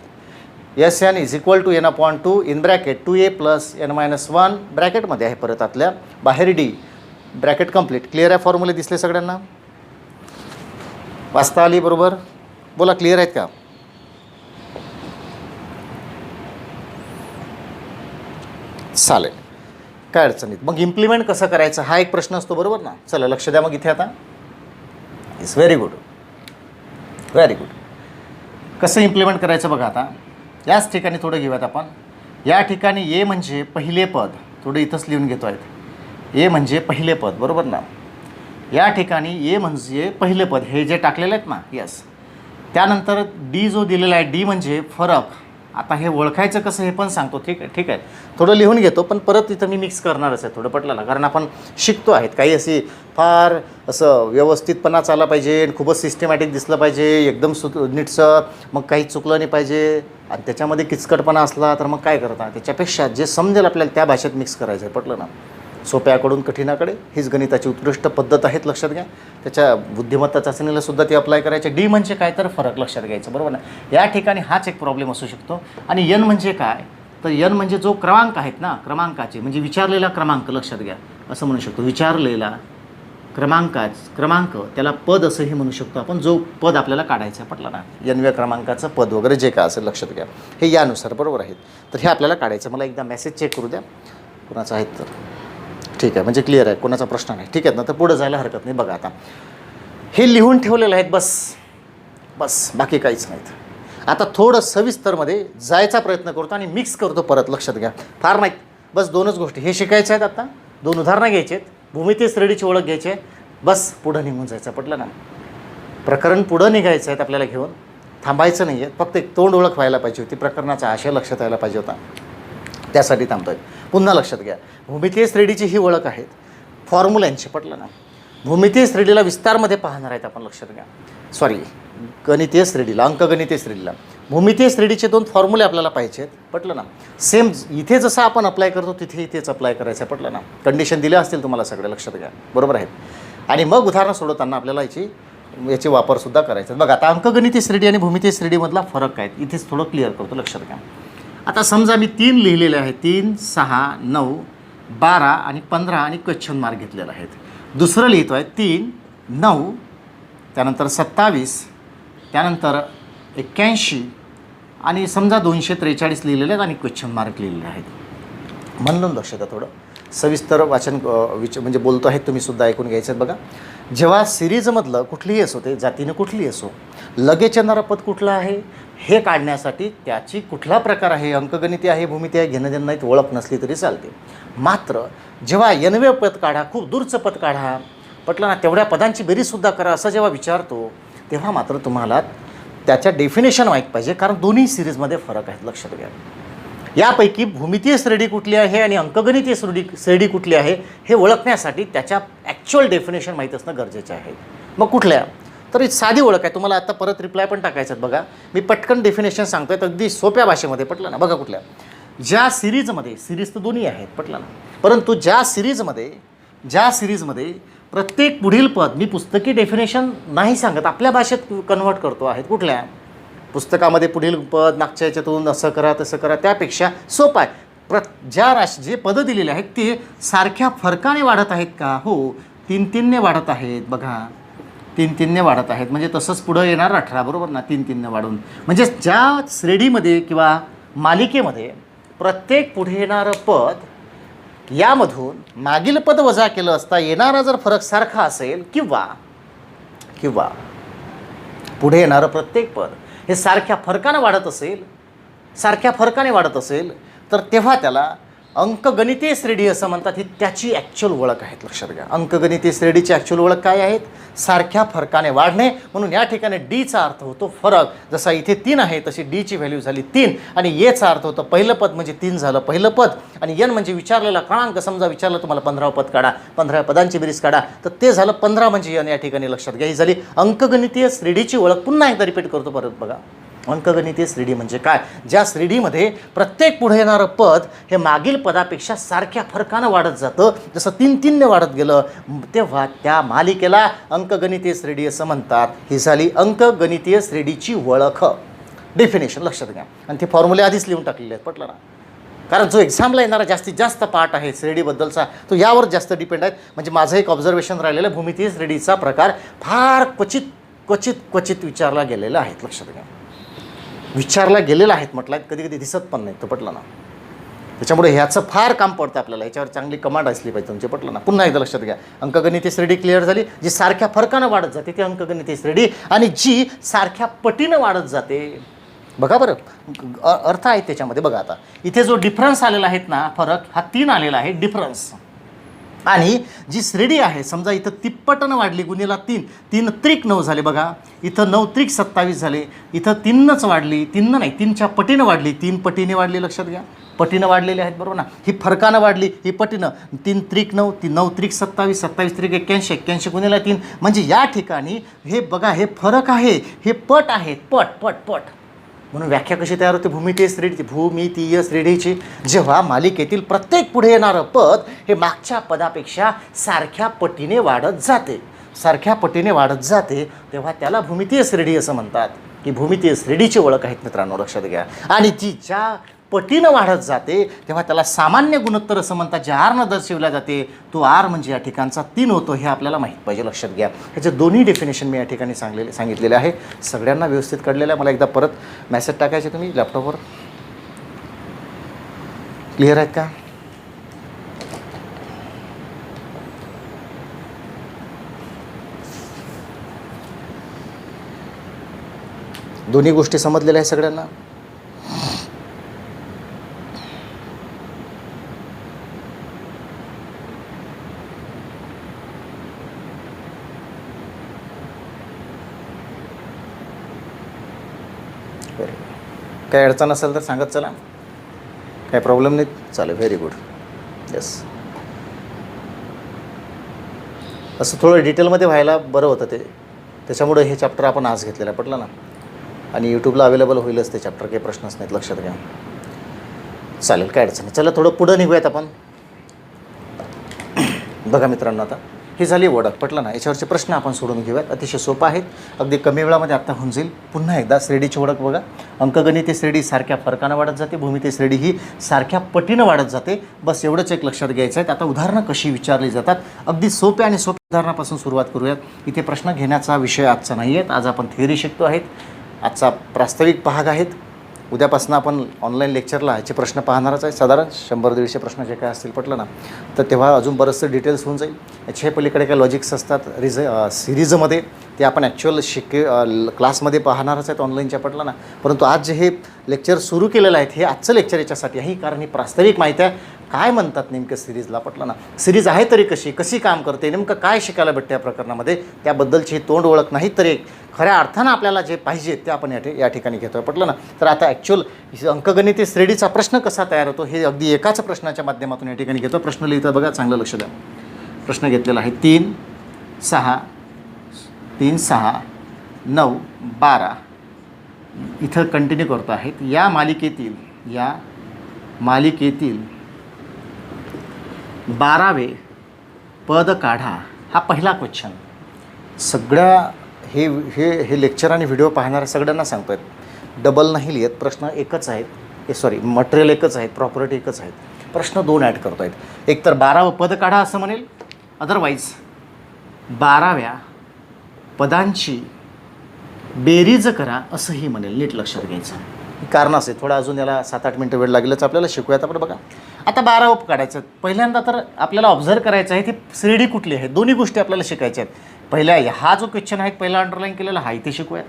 Sn = n/2 in bracket 2a + n-1 ब्रॅकेटमध्ये आहे परत आतल्या, बाहेर d. Bracket complete. क्लिअर आहे, फॉर्म्युले दिसले सगळ्यांना, वाचता आली बरोबर. बोला, क्लिअर आहेत का. चालेल, काय अडचणीत. मग इम्प्लिमेंट कसं करायचं हा एक प्रश्न असतो, बरोबर ना. चला लक्ष द्या मग इथे आता. It's very good. कसं इम्प्लिमेंट करायचं बघा. आता याच ठिकाणी थोडं घेऊयात आपण. या ठिकाणी ए म्हणजे पहिले पद, थोडं इथंच लिहून घेतो आहेत. ए म्हणजे पहिले पद, बरोबर ना. या ठिकाणी ए म्हणजे पहिले पद हे जे टाकलेले आहेत ना, यस. त्यानंतर डी जो दिलेला आहे, डी म्हणजे फरक. आता हे ओळखायचं कसं हे पण सांगतो. ठीक आहे. थोडं लिहून घेतो, पण परत इथं मी मिक्स करणारच आहे थोडं पटलं ना, कारण आपण शिकतो आहेत. काही अशी फार असं व्यवस्थितपणा चालला पाहिजे, खूपच सिस्टमॅटिक दिसलं पाहिजे, एकदम नीटसं, मग काही चुकलं नाही पाहिजे. आणि त्याच्यामध्ये किचकटपणा असला तर मग काय करता. त्याच्यापेक्षा जे समजेल आपल्याला त्या भाषेत मिक्स करायचं आहे, पटलं ना. सोप्याकडून कठीणाकडे हीच गणिताची उत्कृष्ट पद्धत आहेत, लक्षात घ्या. त्याच्या बुद्धिमत्ता चाचणीला सुद्धा ती अप्लाय करायचे. डी म्हणजे काय तर फरक, लक्षात घ्यायचं, बरोबर ना. या ठिकाणी हाच एक प्रॉब्लेम असू शकतो. आणि एन म्हणजे काय, तर एन म्हणजे जो क्रमांक आहेत ना, क्रमांकाचे म्हणजे विचारलेला क्रमांक, लक्षात घ्या. असं म्हणू शकतो, विचारलेला क्रमांक, त्याला पद असंही म्हणू शकतो आपण, जो पद आपल्याला काढायचं आहे, पटलं ना. एनव्या क्रमांकाचं पद वगैरे जे काय असेल, लक्षात घ्या. हे यानुसार बरोबर आहेत. तर हे आपल्याला काढायचं. मला एकदा मेसेज चेक करू द्या कोणाचा आहेत तर. ठीक आहे, म्हणजे क्लिअर आहे, कोणाचा प्रश्न नाही. ठीक आहे ना, तर पुढं जायला हरकत नाही. बघा आता हे लिहून ठेवलेलं आहेत, बस बाकी काहीच नाहीत. आता थोडं सविस्तरमध्ये जायचा प्रयत्न करतो आणि मिक्स करतो परत, लक्षात घ्या. फार नाहीत, बस 2च गोष्टी हे शिकायच्या आहेत. आता 2 उदाहरणं घ्यायची आहेत, भूमिती श्रेणीची ओळख घ्यायची आहे, बस पुढं निघून जायचं, पटलं ना. प्रकरण पुढं निघायचं आहेत आपल्याला घेऊन, थांबायचं नाही आहे. फक्त एक तोंड ओळख व्हायला पाहिजे होती, प्रकरणाचा आशय लक्षात यायला पाहिजे होता, त्यासाठी थांबतोय. पुन्हा लक्षात घ्या, भूमितीय श्रेणीची ही ओळख आहेत फॉर्म्युल्यांची, पटलं ना. भूमितीय श्रेणीला विस्तारमध्ये पाहणार आहेत आपण, लक्षात घ्या. सॉरी, गणितीय श्रेणीला, अंकगणितीय श्रेणीला भूमितीय श्रेणीचे 2 फॉर्म्युले आपल्याला पाहिजे आहेत, पटलं ना. सेम इथे जसं आपण अप्लाय करतो तिथे इथेच अप्लाय करायचं आहे, पटलं ना. कंडिशन दिल्या असतील तुम्हाला सगळे, लक्षात घ्या, बरोबर आहेत. आणि मग उदाहरणं सोडवताना आपल्याला याची वापरसुद्धा करायचा. बघा आता अंकगणितीय श्रेणी आणि भूमितीय श्रेणीमधला फरक आहे, इथेच थोडं क्लिअर करतो, लक्षात घ्या. आता समजा मी 3 लिहिलेले आहेत, 3, 6, 9, 12 आणि 15 आणि क्वेश्चन मार्क घेतलेले आहेत. दुसरं लिहितो आहे 3, 9, त्यानंतर 27, त्यानंतर 81 आणि समजा 243 लिहिलेले आहेत आणि क्वेश्चन मार्क लिहिलेले आहेत. म्हणून लक्षात द्या, थोडं सविस्तर वाचन म्हणजे बोलतो आहे, तुम्ही सुद्धा ऐकून घ्यायचं आहे. बघा, जेव्हा सिरीजमधलं कुठलीही असो, ते जातीनं कुठलीही असो, लगेच येणारं पद कुठलं आहे हे काढण्यासाठी त्याची कुठला प्रकार आहे, अंकगणिती आहे, भूमिती आहे, घेणं देणं नाहीत, ओळख नसली तरी चालते. मात्र जेव्हा 90 पद काढा, खूप दूरचं पद काढा, पटलं ना, तेवढ्या पदांची बेरीजसुद्धा करा, असं जेव्हा विचारतो तेव्हा मात्र तुम्हाला त्याच्या डेफिनेशन माहीत पाहिजे, कारण दोन्ही सिरीजमध्ये फरक आहेत, लक्षात घ्या. यापैकी भूमितीय श्रेणी कुठली आहे आणि अंकगणितीय श्रेणी कुठली आहे हे ओळखण्यासाठी त्याच्या ॲक्च्युअल डेफिनेशन माहीत असणं गरजेचं आहे. मग कुठल्या, तर साधी ओळख आहे. तुम्हाला आता परत रिप्लाय पण टाकायचं आहे. बघा, मी पटकन डेफिनेशन सांगतो आहे, अगदी सोप्या भाषेमध्ये, पटलं ना. बघा, कुठल्या, ज्या सिरीजमध्ये, सिरीज तर दोन्ही आहेत, पटलं ना, परंतु ज्या सिरीजमध्ये प्रत्येक पुढील पद, मी पुस्तकी डेफिनेशन नाही सांगत, आपल्या भाषेत कन्वर्ट करतो आहेत. कुठल्या पुस्तकामध्ये पुढील पद, मागच्या याच्यातून असं करा तसं करा, त्यापेक्षा सोपं आहे. जे पदं दिलेले आहेत ते सारख्या फरकाने वाढत आहेत का, हो, 3-3ने वाढत आहेत. बघा, 3-3ने वाढत आहेत, म्हणजे तसंच पुढं येणार 18, बरोबर ना. 3-3ने वाढून, म्हणजे ज्या श्रेणीमध्ये किंवा मालिकेमध्ये प्रत्येक पुढे येणारं पद यामधून मागील पद वजा केलं असता येणारा जर फरक सारखा असेल, किंवा पुढे येणारं प्रत्येक पद हे सारख्या फरकाने वाढत असेल तर तेव्हा त्याला अंकगणितीय श्रेणी असं म्हणतात. ही त्याची ॲक्च्युअल ओळख आहे, लक्षात घ्या. अंकगणितीय श्रेणीची ॲक्च्युअल ओळख काय आहेत, सारख्या फरकाने वाढणे. म्हणून या ठिकाणी डीचा अर्थ होतो फरक. जसा इथे 3 आहे तशी डीची व्हॅल्यू झाली 3, आणि एचा अर्थ होतं पहिलं पद, म्हणजे 3 झालं पहिलं पद. आणि एन म्हणजे विचारलेला क्रमांक. समजा विचारलं तुम्हाला 15 पद काढा, 15 पदांची बेरीज काढा, तर ते झालं 15 म्हणजे एन. या ठिकाणी लक्षात घ्या, ही झाली अंकगणितीय श्रेणीची ओळख. पुन्हा एकदा रिपीट करतो परत. बघा, अंकगणितीय श्रेणी म्हणजे काय, ज्या श्रेणीमध्ये प्रत्येक पुढे येणारं पद हे मागील पदापेक्षा सारख्या फरकानं वाढत जातं, जसं 3-3ने वाढत गेलं, तेव्हा त्या मालिकेला अंकगणितीय श्रेणी असं म्हणतात. ही झाली अंकगणितीय श्रेणीची ओळख, डेफिनेशन, लक्षात घ्या. आणि ते फॉर्म्युले आधीच लिहून टाकलेले आहेत, पटलं ना. कारण जो एक्झामला येणारा जास्तीत जास्त पार्ट आहे श्रेणीबद्दलचा, तो यावर जास्त डिपेंड आहेत. म्हणजे माझं एक ऑब्झर्वेशन राहिलेलं, भूमितीय श्रेणीचा प्रकार फार क्वचित विचारला गेलेला आहे, लक्षात घ्या. विचारला गेलेला आहेत म्हटलं, कधी दिसत पण नाही, तो पटलं ना. त्याच्यामुळे ह्याचं फार काम पडतं आपल्याला, याच्यावर चांगली कमांड असली पाहिजे तुमची, पटलं ना. पुन्हा एकदा लक्षात घ्या, अंकगणितीय श्रेणी क्लिअर झाली. जी सारख्या फरकानं वाढत जाते ती अंकगणितीय श्रेणी, आणि जी सारख्या पटीनं वाढत जाते, बघा बरं, अर्थ आहे त्याच्यामध्ये. बघा, आता इथे जो डिफरन्स आलेला आहेत ना, फरक हा 3 आलेला आहे डिफरन्स. आणि जी श्रेणी आहे समजा इथं तिप्पटनं वाढली गुणिला 3, 3 त्रिक 9 झाले बघा, इथं 9 त्रिक 27 झाले, इथं 3नच वाढली, 3 नाही 3च्या पटीनं वाढली, 3 पटीने वाढली, लक्षात घ्या पटीनं वाढलेले आहेत बरोबर ना. ही फरकानं वाढली, ही पटीनं 3 त्रिक 9, 9 त्रिक 27, 27 त्रिक 81, 81 गुणिला 3, म्हणजे या ठिकाणी हे बघा हे फरक आहे, हे पट आहेत, पट पट पट. म्हणून व्याख्या कशी तयार होते भूमितीय श्रेणीची, भूमितीय श्रेणीची, जेव्हा मालिकेतील प्रत्येक पुढे येणारं पद हे मागच्या पदापेक्षा सारख्या पटीने वाढत जाते, सारख्या पटीने वाढत जाते, तेव्हा त्याला भूमितीय श्रेणी असं म्हणतात. की भूमितीय श्रेणीची ओळख आहेत मित्रांनो, लक्षात घ्या. आणि जी ज्या पटीनं वाढत जाते तेव्हा त्याला सामान्य गुणोत्तर असं म्हणतात, जे आरनं दर्शवल्या जाते. तो आर म्हणजे या ठिकाणचा 3 होतो, हे आपल्याला माहीत पाहिजे, लक्षात घ्या. ह्याचे दोन्ही डेफिनेशन मी या ठिकाणी सांगितलेले आहे, सगळ्यांना व्यवस्थित कळलेलं आहे. मला एकदा परत मेसेज टाकायचे तुम्ही लॅपटॉपवर, क्लिअर आहेत का? दोन्ही गोष्टी समजलेल्या आहेत सगळ्यांना? काय अडचण असेल तर सांगत चला, काय प्रॉब्लेम नाही, चालेल, व्हेरी गुड, येस. असं थोडं डिटेलमध्ये व्हायला बरं होतं ते, त्याच्यामुळे हे चॅप्टर आपण आज घेतलेलं आहे, पटलं ना. आणि यूट्यूबला अवेलेबल होईलच ते चॅप्टर, काही प्रश्नच नाहीत, लक्षात घ्या. चालेल, काय अडचण नाही. चला थोडं पुढं निघूयात आपण. बघा मित्रांनो, आता ही झाली ओळख, पटलं ना. याच्यावरचे प्रश्न आपण सोडून घेऊयात, अतिशय सोपं आहेत, अगदी कमी वेळामध्ये आत्ता होऊन जाईल. पुन्हा एकदा श्रेणीची ओळख बघा. अंकगणितीय श्रेणी सारख्या फरकानं वाढत जाते, भूमितीय श्रेणी ही सारख्या पटीनं वाढत जाते. बस एवढंच एक लक्षात घ्यायचं आहे. आता उदाहरणं कशी विचारली जातात, अगदी सोप्या आणि सोप्या उदाहरणापासून सुरुवात करूयात. इथे प्रश्न घेण्याचा विषय आजचा नाही आहेत, आज आपण थिअरी शिकतो आहेत, आजचा प्रास्ताविक भाग आहेत. उद्यापासून आपण ऑनलाईन लेक्चरला ह्याचे प्रश्न पाहणारच आहे, साधारण 100-150 प्रश्न जे काय असतील, पटलं ना. तर तेव्हा अजून बरंचसं डिटेल्स होऊन जाईल. याच्या पलीकडे काय लॉजिक्स असतात सिरीजमध्ये, ते आपण ॲक्च्युअल क्लासमध्ये पाहणारच आहेत ऑनलाईनच्या, पटलं ना. परंतु आज जे हे लेक्चर सुरू केलेलं आहे, हे आजचं लेक्चर याच्यासाठी आहे, कारण ही प्रास्ताविक माहिती आहे, काय म्हणतात नेमकं सिरीजला, पटलं ना. सिरीज आहे तरी कशी काम करते, नेमकं काय शिकायला भेटते या प्रकरणामध्ये, त्याबद्दलची तोंड ओळख नाही तर एक खऱ्या अर्थानं आपल्याला जे पाहिजे ते आपण या ठिकाणी घेतो आहे, पटलं ना. तर आता ॲक्च्युअल अंकगणितीय श्रेणीचा प्रश्न कसा तयार होतो हे अगदी एकाच प्रश्नाच्या माध्यमातून या ठिकाणी घेतो. प्रश्न लिहिता बघा, चांगलं लक्ष द्या. प्रश्न घेतलेला आहे 3, 6, 3, 6, 9, 12. इथं कंटिन्यू करतो आहेत. या मालिकेतील 12वे पद काढा, हा पहिला क्वेश्चन. सगळ्या हे लेक्चर आणि व्हिडिओ पाहणाऱ्या सगळ्यांना सांगतो आहेत, डबल नाही लिहित, प्रश्न एकच आहेत, मटेरियल एकच आहेत, प्रॉपर्टी एकच आहेत, प्रश्न 2 ॲड करतो आहेत. एक तर 12वं पद काढा असं म्हणेल, अदरवाईज 12व्या पदांची बेरीज करा असंही म्हणेल. नीट लक्षात घ्यायचं, कारण असेल थोडा अजून याला 7-8 मिनटं वेळ लागेलच आपल्याला, शिकूयात आपण. बघा आता 12वं काढायचं, पहिल्यांदा तर आपल्याला ऑब्झर्व करायचं आहे ती श्रेणी कुठली आहे, दोन्ही गोष्टी आपल्याला शिकायच्या आहेत. पहिल्या हा जो क्वेश्चन आहे पहिला अंडरलाईन केलेला हा इथे शिकूयात,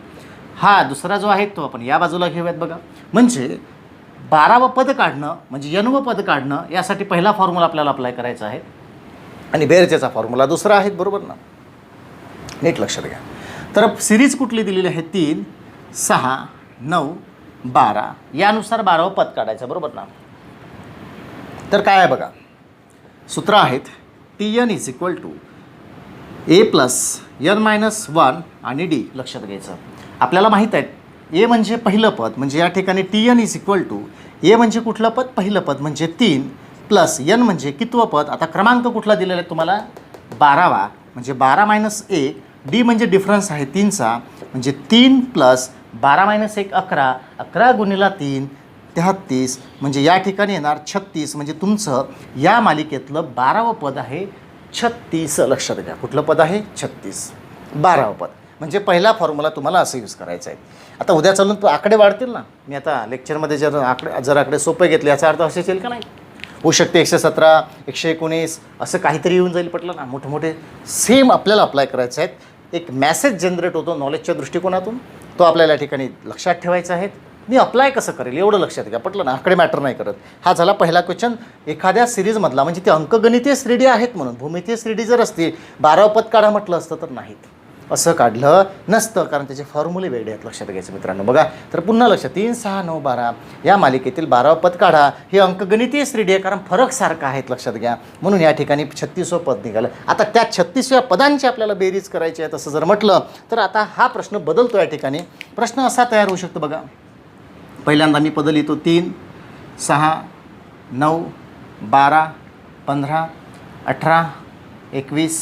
हा दुसरा जो आहे तो आपण या बाजूला घेऊयात. बघा म्हणजे 12वं पद काढणं म्हणजे n वं पद काढणं, यासाठी पहिला फॉर्म्युला आपल्याला अप्लाय करायचा आहे आणि बेरजेचा फॉर्म्युला दुसरा आहे, बरोबर ना. नीट लक्षात घ्या. तर सिरीज कुठली दिलेली आहे, 3, 6, 9, 12, यानुसार 12वं पद काढायचं, बरोबर ना. तर काय आहे बघा, सूत्र आहेत Tn = a + n - 1 आणि d. लक्षात घ्यायचं, आपल्याला माहीत आहे a म्हणजे पहिलं पद, म्हणजे या ठिकाणी Tn = a म्हणजे कुठलं पद, पहिलं पद म्हणजे 3 प्लस n म्हणजे कितवं पद. आता क्रमांक कुठला दिलेला आहे तुम्हाला, 12वा म्हणजे 12 - 1, d म्हणजे डिफरन्स आहे 3चा, म्हणजे 3 + 12 - 1 11, 11 गुणिला 3 33, म्हणजे या ठिकाणी येणार 36, म्हणजे तुमचं या मालिकेतलं 12वं पद आहे 36. लक्षात घ्या, कुठलं पद आहे 36, 12वं पद. म्हणजे पहिला फॉर्म्युला तुम्हाला असं यूज करायचा आहे. आता उद्या चालून आकडे वाढतील ना, मी आता लेक्चरमध्ये जर आकडे सोपे घेतले याचा अर्थ असेच येईल का नाही, होऊ शकते 117, 119 असं काहीतरी येऊन जाईल, पटलं ना. मोठे सेम आपल्याला अप्लाय करायचं आहेत. एक मॅसेज जनरेट होतो नॉलेजच्या दृष्टिकोनातून, तो आपल्याला या ठिकाणी लक्षात ठेवायचा आहे. मी अप्लाय कसं करेल एवढं लक्षात घ्या. पटलं ना, आकडे मॅटर नाही करत. हा झाला पहिला क्वेश्चन एखाद्या सिरीजमधला, म्हणजे ते अंकगणितीय श्रेणी आहेत म्हणून. भूमितीय श्रेणी जर असती 12 पद काढा म्हटलं असतं तर नाहीत, असं काढलं नसतं, कारण त्याचे फॉर्म्युले वेगळे आहेत. लक्षात घ्यायचं मित्रांनो. बघा तर पुन्हा लक्षात, 3, 6, 9, 12 या मालिकेतील 12 पद काढा. हे अंकगणितीय श्रेणी आहे, कारण फरक सारखा आहेत. लक्षात घ्या. म्हणून या ठिकाणी 36वं पद निघालं. आता त्या 36व्या पदांची आपल्याला बेरीज करायची आहे असं जर म्हटलं तर आता हा प्रश्न बदलतो. या ठिकाणी प्रश्न असा तयार होऊ शकतो. बघा पहिल्यांदा मी पद लिहितो. 3, 6, 9, 12, 15, 18, 21,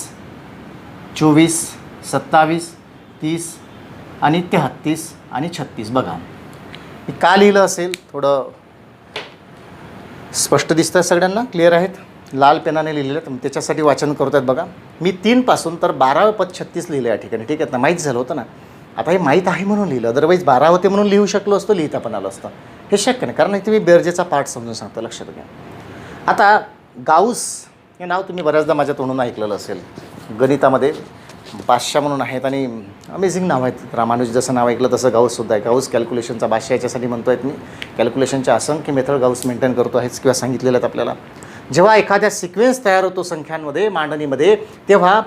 24, 27, 30 आणि 33 आणि 36. बघा मी का लिहिलं असेल, थोडं स्पष्ट दिसतं सगळ्यांना, क्लिअर आहेत. लाल पेनाने लिहिलेलं तर त्याच्यासाठी वाचन करत आहेत. बघा मी 3 पासून तर 12 पद 36 लिहिलं या ठिकाणी. ठीक आहेत ना, माहीत झालं होतं ना. आता हे माहीत आहे म्हणून लिहिलं, अदरवाईज 12 होते म्हणून लिहू शकलो असतो, लिहिता पण आलं असतं. हे शक्य नाही, कारण इथे मी बेरजेचा पार्ट समजून सांगतो. लक्षात घ्या. आता गाऊस हे नाव तुम्ही बऱ्याचदा माझ्या तोंडून ऐकलेलं असेल. गणितामध्ये बादशाह म्हणून आहेत आणि अमेझिंग नाव आहेत. रामानुज जसं नाव ऐकलं तसं गाऊससुद्धा आहे. गाऊस कॅल्क्युलेशनचा बादशाह याच्यासाठी म्हणतो आहेत मी. कॅल्क्युलेशनच्या असंख्य मेथड गाऊस मेंटेन करतो आहेच किंवा सांगितलेलं आहेत आपल्याला. जेव्हा एखाद्या सिक्वेन्स तयार होतो संख्यांमध्ये, मांडणीमध्ये, तेव्हा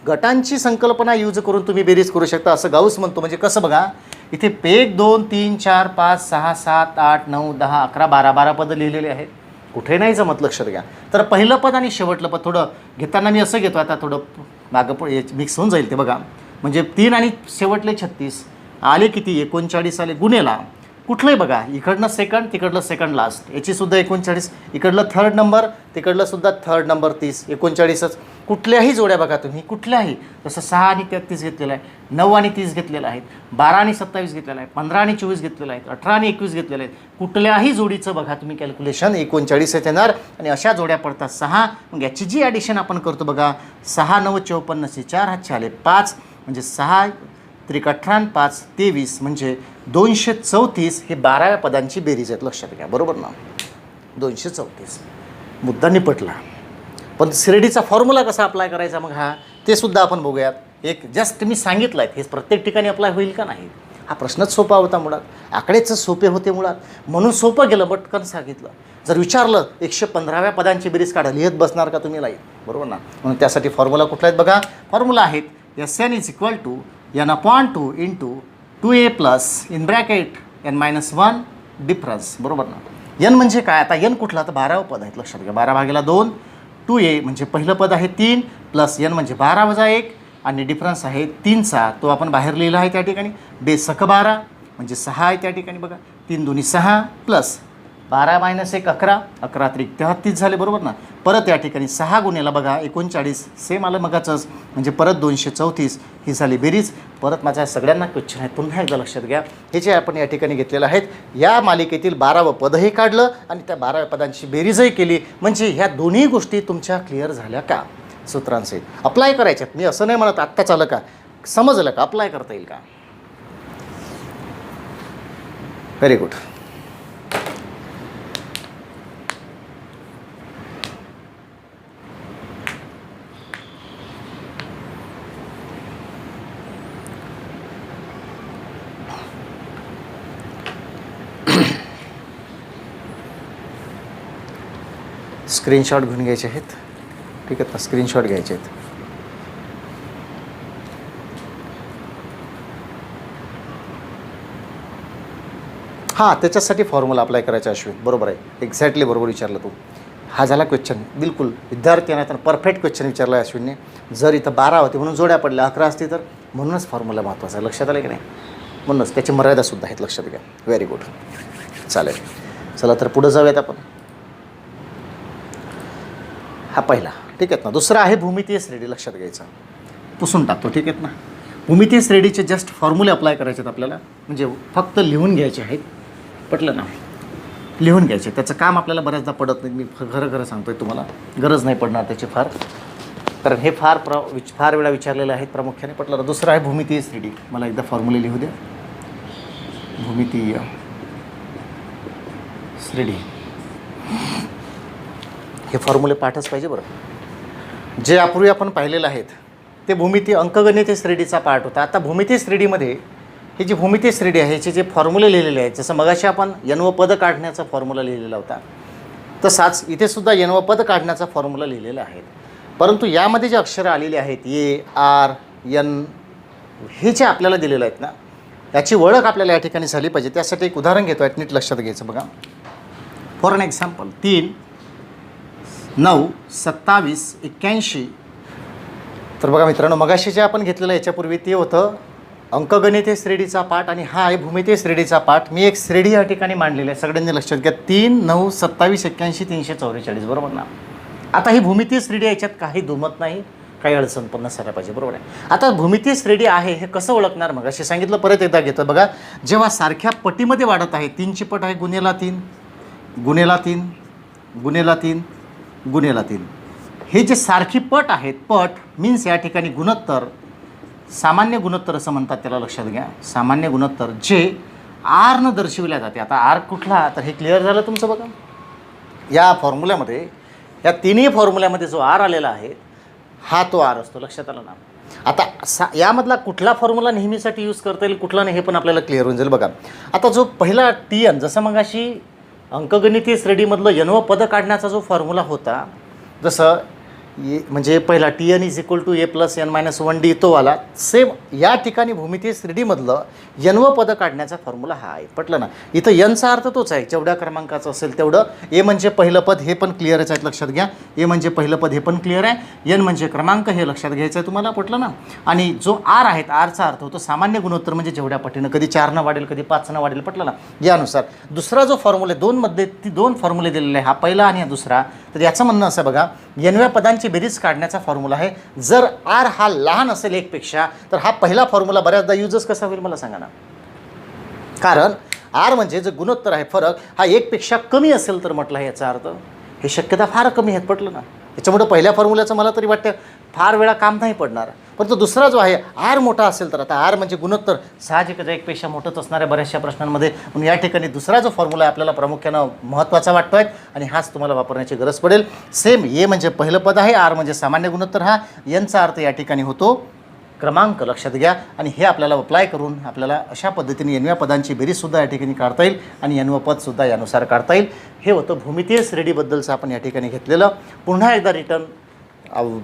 गटांची संकल्पना यूज करून तुम्ही बेरीज करू शकता असं गाऊस म्हणतो. म्हणजे कसं बघा, इथे 1, 2, 3, 4, 5, 6, 7, 8, 9, 10, 11, 12 पदं लिहिलेले आहेत. कुठे नाही जमत. लक्षात घ्या. तर पहिलं पद आणि शेवटलं पद थोडं घेताना मी असं घेतो, आता थोडं मागं मिक्स होऊन जाईल ते. बघा म्हणजे 3 आणि शेवटले 36 आले किती, 39 आले. गुन्हेला कुठलंही बघा, इकडनं सेकंड तिकडलं सेकंड लास्ट, याचीसुद्धा 39, इकडलं थर्ड नंबर तिकडलं सुद्धा थर्ड नंबर 30, 39च. कुठल्याही जोड्या बघा तुम्ही, कुठल्याही, जसं 6 आणि 33 घेतलेलं आहे, 9 आणि 30 घेतलेलं आहेत, 12 आणि 27 घेतलेलं आहे, 15 आणि 24 घेतलेलं आहेत, 18 आणि 21 घेतलेलं आहेत. कुठल्याही जोडीचं बघा तुम्ही कॅल्क्युलेशन 39 येणार आणि अशा जोड्या पडतात 6. मग याची जी ॲडिशन आपण करतो बघा, 6, 9, 54, 4 हातचे आले 5, म्हणजे 6 त्रिक 18, 5, 23, म्हणजे 234. हे 12व्या पदांची बेरीज आहेत. लक्षात घ्या. बरोबर ना, 234. मुद्दा निपटला. पण श्रेणीचा फॉर्म्युला कसा अप्लाय करायचा मग ते सुद्धा आपण बघूयात. एक जस्ट मी सांगितलं आहे, हे प्रत्येक ठिकाणी अप्लाय होईल का नाही, हा प्रश्नच सोपा होता मुळात. आकडेच सोपे होते मुळात, म्हणून सोपं गेलं, पटकन सांगितलं. जर विचारलं 115व्या पदांची बेरीज काढा, लिहित बसणार का तुम्ही? नाही. बरोबर ना. म्हणून त्यासाठी फॉर्म्युला कुठला आहेत बघा. फॉर्म्युला आहेत SN = n/2 × 2a + (n-1) difference. बरोबर ना. n म्हणजे काय, आता n कुठला, तर 12वं पद आहेत. लक्षात घ्या. 12/2, 2a म्हणजे पहिलं पद आहे 3 प्लस n म्हणजे 12 - 1 आणि डिफरन्स आहे 3चा, तो आपण बाहेर लिहिला आहे त्या ठिकाणी. बेस 12 म्हणजे 6 आहे त्या ठिकाणी. बघा 3 2 6 प्लस 12 - 1 11, 11 त्रिक 33 झाले. बरोबर ना. परत या ठिकाणी 6 गुणेला बघा 39, सेम आलं मगाचंच, म्हणजे परत 234. ही झाली बेरीज. परत माझ्या सगळ्यांना क्वेश्चन आहेत, पुन्हा एकदा लक्षात घ्या. हे जे आपण या ठिकाणी घेतलेलं आहेत, या मालिकेतील 12वं पदही काढलं आणि त्या 12व्या पदांची बेरीजही केली. म्हणजे ह्या दोन्ही गोष्टी तुमच्या क्लिअर झाल्या का सूत्रांसहित अप्लाय करायच्यात. मी असं नाही म्हणत आत्ताच आलं का, समजलं का, अप्लाय करता येईल का. Very good. स्क्रीनशॉट घेऊन घ्यायचे आहेत. ठीक आहे ना, स्क्रीनशॉट घ्यायचे आहेत. हां, त्याच्यासाठी फॉर्म्युला अप्लाय करायचा अश्विन. बरोबर आहे, एक्झॅक्टली बरोबर विचारलं तू. हा झाला क्वेश्चन बिलकुल विद्यार्थ्यांना तर परफेक्ट क्वेश्चन विचारला आहे अश्विनने. जर इथं 12 होते म्हणून जोड्या पडल्या, 11 असती तर, म्हणूनच फॉर्म्युला महत्त्वाचा आहे. लक्षात आलं की नाही. म्हणूनच त्याची मर्यादासुद्धा आहेत. लक्षात घ्या. Very good. चालेल, चला तर पुढं जाऊयात आपण. हा पहिला. ठीक आहेत ना. दुसरा आहे भूमितीय श्रेणी. लक्षात घ्यायचा, पुसून टाकतो. ठीक आहेत ना. भूमितीय श्रेणीचे जस्ट फॉर्म्युले अप्लाय करायचे आहेत आपल्याला, म्हणजे फक्त लिहून घ्यायचे आहेत. पटलं ना, लिहून घ्यायचे. त्याचं काम आपल्याला बऱ्याचदा पडत नाही. मी खरं सांगतोय तुम्हाला, गरज नाही पडणार त्याची फार, कारण हे फार वेळा विचारलेलं आहे प्रामुख्याने. पटलं ना. दुसरं आहे भूमितीय श्रेणी. मला एकदा फॉर्म्युले लिहू द्या. भूमितीय श्रेणी हे फॉर्म्युले पाठच पाहिजे बरं. जे यापूर्वी आपण पाहिलेलं आहेत ते भूमितीय अंकगणितीय श्रेणीचा पार्ट होता. आता भूमितीय श्रेणीमध्ये ही जी भूमिती श्रेणी आहे ह्याचे जे फॉर्म्युले लिहिलेले आहेत, जसं मगाशी आपण एन व पद काढण्याचा फॉर्म्युला लिहिलेला होता, तसाच इथे सुद्धा एन व पद काढण्याचा फॉर्म्युला लिहिलेला आहे. परंतु यामध्ये जे अक्षरं आलेली आहेत ए, आर, एन, हे जे आपल्याला दिलेलं आहेत ना, याची ओळख आपल्याला या ठिकाणी झाली पाहिजे. त्यासाठी एक उदाहरण घेतो आहे, नीट लक्षात घ्यायचं बघा. For an example 3, 9, 27, 81. तर बघा मित्रांनो, मगाशी जे आपण घेतलेलं याच्यापूर्वी ते होतं अंकगणितीय श्रेणीचा पाठ आणि हा आहे भूमितीय श्रेणीचा पाठ. मी एक श्रेणी या ठिकाणी मांडलेली आहे, सगळ्यांनी लक्षात घ्या. 3, 9, 27, 81, 344, बरोबर ना. आता ही भूमितीय श्रेणी याच्यात काही दुमत नाही, काही अडचण पण नसायला पाहिजे, बरोबर आहे. आता भूमितीय श्रेणी आहे हे कसं ओळखणार? मग असे सांगितलं, परत एकदा घेतो बघा. जेव्हा सारख्या पटीमध्ये वाढत आहे, 3ची पट आहे गुणेला 3, गुणेला 3, गुणेला 3, गुणेला 3, हे जे सारखी पट आहेत, पट मीन्स या ठिकाणी गुणोत्तर, सामान्य गुणोत्तर असं म्हणतात त्याला, लक्षात घ्या. सामान्य गुणोत्तर जे आरनं दर्शविल्या जाते. आता आर कुठला, तर हे क्लिअर झालं तुमचं बघा. या फॉर्म्युल्यामध्ये, या तिन्ही फॉर्म्युल्यामध्ये जो आर आलेला आहे हा तो आर असतो, लक्षात आलं ना. आता यामधला कुठला फॉर्म्युला नेहमीसाठी यूज करता येईल, कुठला नाही, हे पण आपल्याला क्लिअर होऊन जाईल बघा. आता जो पहिला टी एन, जसं मग अशी अंकगणितीय श्रेणीमधलं एन व पद काढण्याचा जो फॉर्म्युला होता, जसं म्हणजे पहिला T N is equal to A plus N minus 1D, तो आला. सेम या ठिकाणी भूमितीय श्रेणीमधलं एन व पद काढण्याचा फॉर्म्युला हा आहे. पटलं ना. इथं एनचा अर्थ तोच आहे, जेवढ्या क्रमांकाचं असेल तेवढं. ए म्हणजे पहिलं पद, हे पण क्लिअरच आहेत, लक्षात घ्या. ए म्हणजे पहिलं पद, हे पण क्लिअर आहे. एन म्हणजे क्रमांक, हे लक्षात घ्यायचं आहे तुम्हाला, पटलं ना. आणि जो आर आहे, आरचा अर्थ होतो सामान्य गुणोत्तर, म्हणजे जेवढ्या पटीनं, कधी 4नं वाढेल, कधी 5नं वाढेल, पटलं ना. यानुसार दुसरा जो फॉर्म्युला, 2मध्ये ती 2 फॉर्म्युले दिलेले आहे, हा पहिला आणि हा दुसरा. तर याचं म्हणणं असं बघा, एनव्या पदांची बेरीज काढण्याचा फॉर्म्युला आहे. जर आर हा लहान असेल 1 पेक्षा, तर हा पहिला फॉर्म्युला बऱ्याचदा यूजच कसा होईल मला सांगा ना. कारण आर म्हणजे जे गुणोत्तर आहे, फरक हा 1 पेक्षा कमी असेल तर म्हटलं आहे, याचा अर्थ हे शक्यता फार कमी आहेत, पटलं ना. त्याच्यामुळे पहिल्या फॉर्म्युल्याचं मला तरी वाटतं फार वेळा काम नाही पडणार. परंतु दुसरा जो आहे, आर मोठा असेल तर, आता आर म्हणजे गुणोत्तर साहजिकच 1 पेक्षा मोठंच असणार आहे बऱ्याचशा प्रश्नांमध्ये. म्हणून या ठिकाणी दुसरा जो फॉर्म्युला आहे आपल्याला प्रामुख्यानं महत्त्वाचा वाटतो आहे आणि हाच तुम्हाला वापरण्याची गरज पडेल. सेम ए म्हणजे पहिलं पद आहे, आर म्हणजे सामान्य गुणोत्तर, हा एनचा अर्थ या ठिकाणी होतो क्रमांक, लक्षात घ्या. आणि हे आपल्याला अप्लाय करून आपल्याला अशा पद्धतीने एनव्या पदांची बेरीजसुद्धा या ठिकाणी काढता येईल आणि एनव पदसुद्धा यानुसार काढता येईल. हे होतं भूमितीय श्रेणीबद्दलचं आपण या ठिकाणी घेतलेलं. पुन्हा एकदा रिटर्न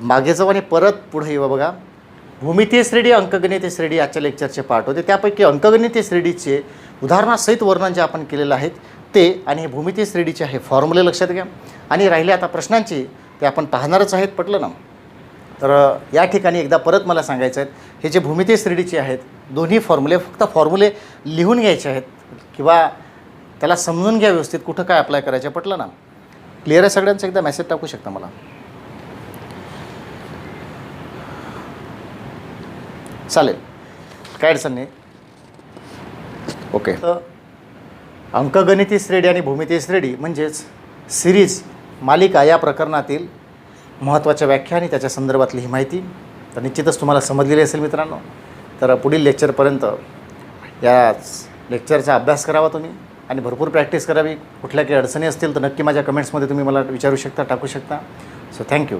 मागे जाऊ आणि परत पुढे येऊ बघा. भूमितीय श्रेणी, अंकगणितीय श्रेणी आजच्या लेक्चरचे पार्ट होते. त्यापैकी अंकगणितीय श्रेणीचे उदाहरणासहित वर्णन जे आपण केलेलं आहेत ते, आणि हे भूमितीय श्रेणीचे आहे फॉर्म्युले लक्षात घ्या. आणि राहिले आता प्रश्नांचे, ते आपण पाहणारच आहेत, पटलं ना. तर या ठिकाणी एकदा परत मला सांगायचं आहे, हे जे भूमितीय श्रेणीचे आहेत दोन्ही फॉर्म्युले, फक्त फॉर्म्युले लिहून घ्यायचे आहेत किंवा त्याला समजून घ्या व्यवस्थित, कुठं काय अप्लाय करायचं, पटलं ना. क्लिअर आहे सगळ्यांचं? एकदा मेसेज टाकू शकता मला. चालेल, काय अडचण नाही. ओके. तर अंकगणितीय श्रेणी आणि भूमितीय श्रेणी म्हणजेच सिरीज, मालिका, या प्रकरणातील महत्त्वाच्या व्याख्या आणि त्याच्या संदर्भातली ही माहिती तर निश्चितच तुम्हाला समजलेली असेल मित्रांनो. तर पुढील लेक्चरपर्यंत या लेक्चरचा अभ्यास करावा तुम्ही आणि भरपूर प्रॅक्टिस करावी. कुठल्या काही अडचणी असतील तर नक्की माझ्या कमेंट्समध्ये तुम्ही मला विचारू शकता, टाकू शकता. So thank you.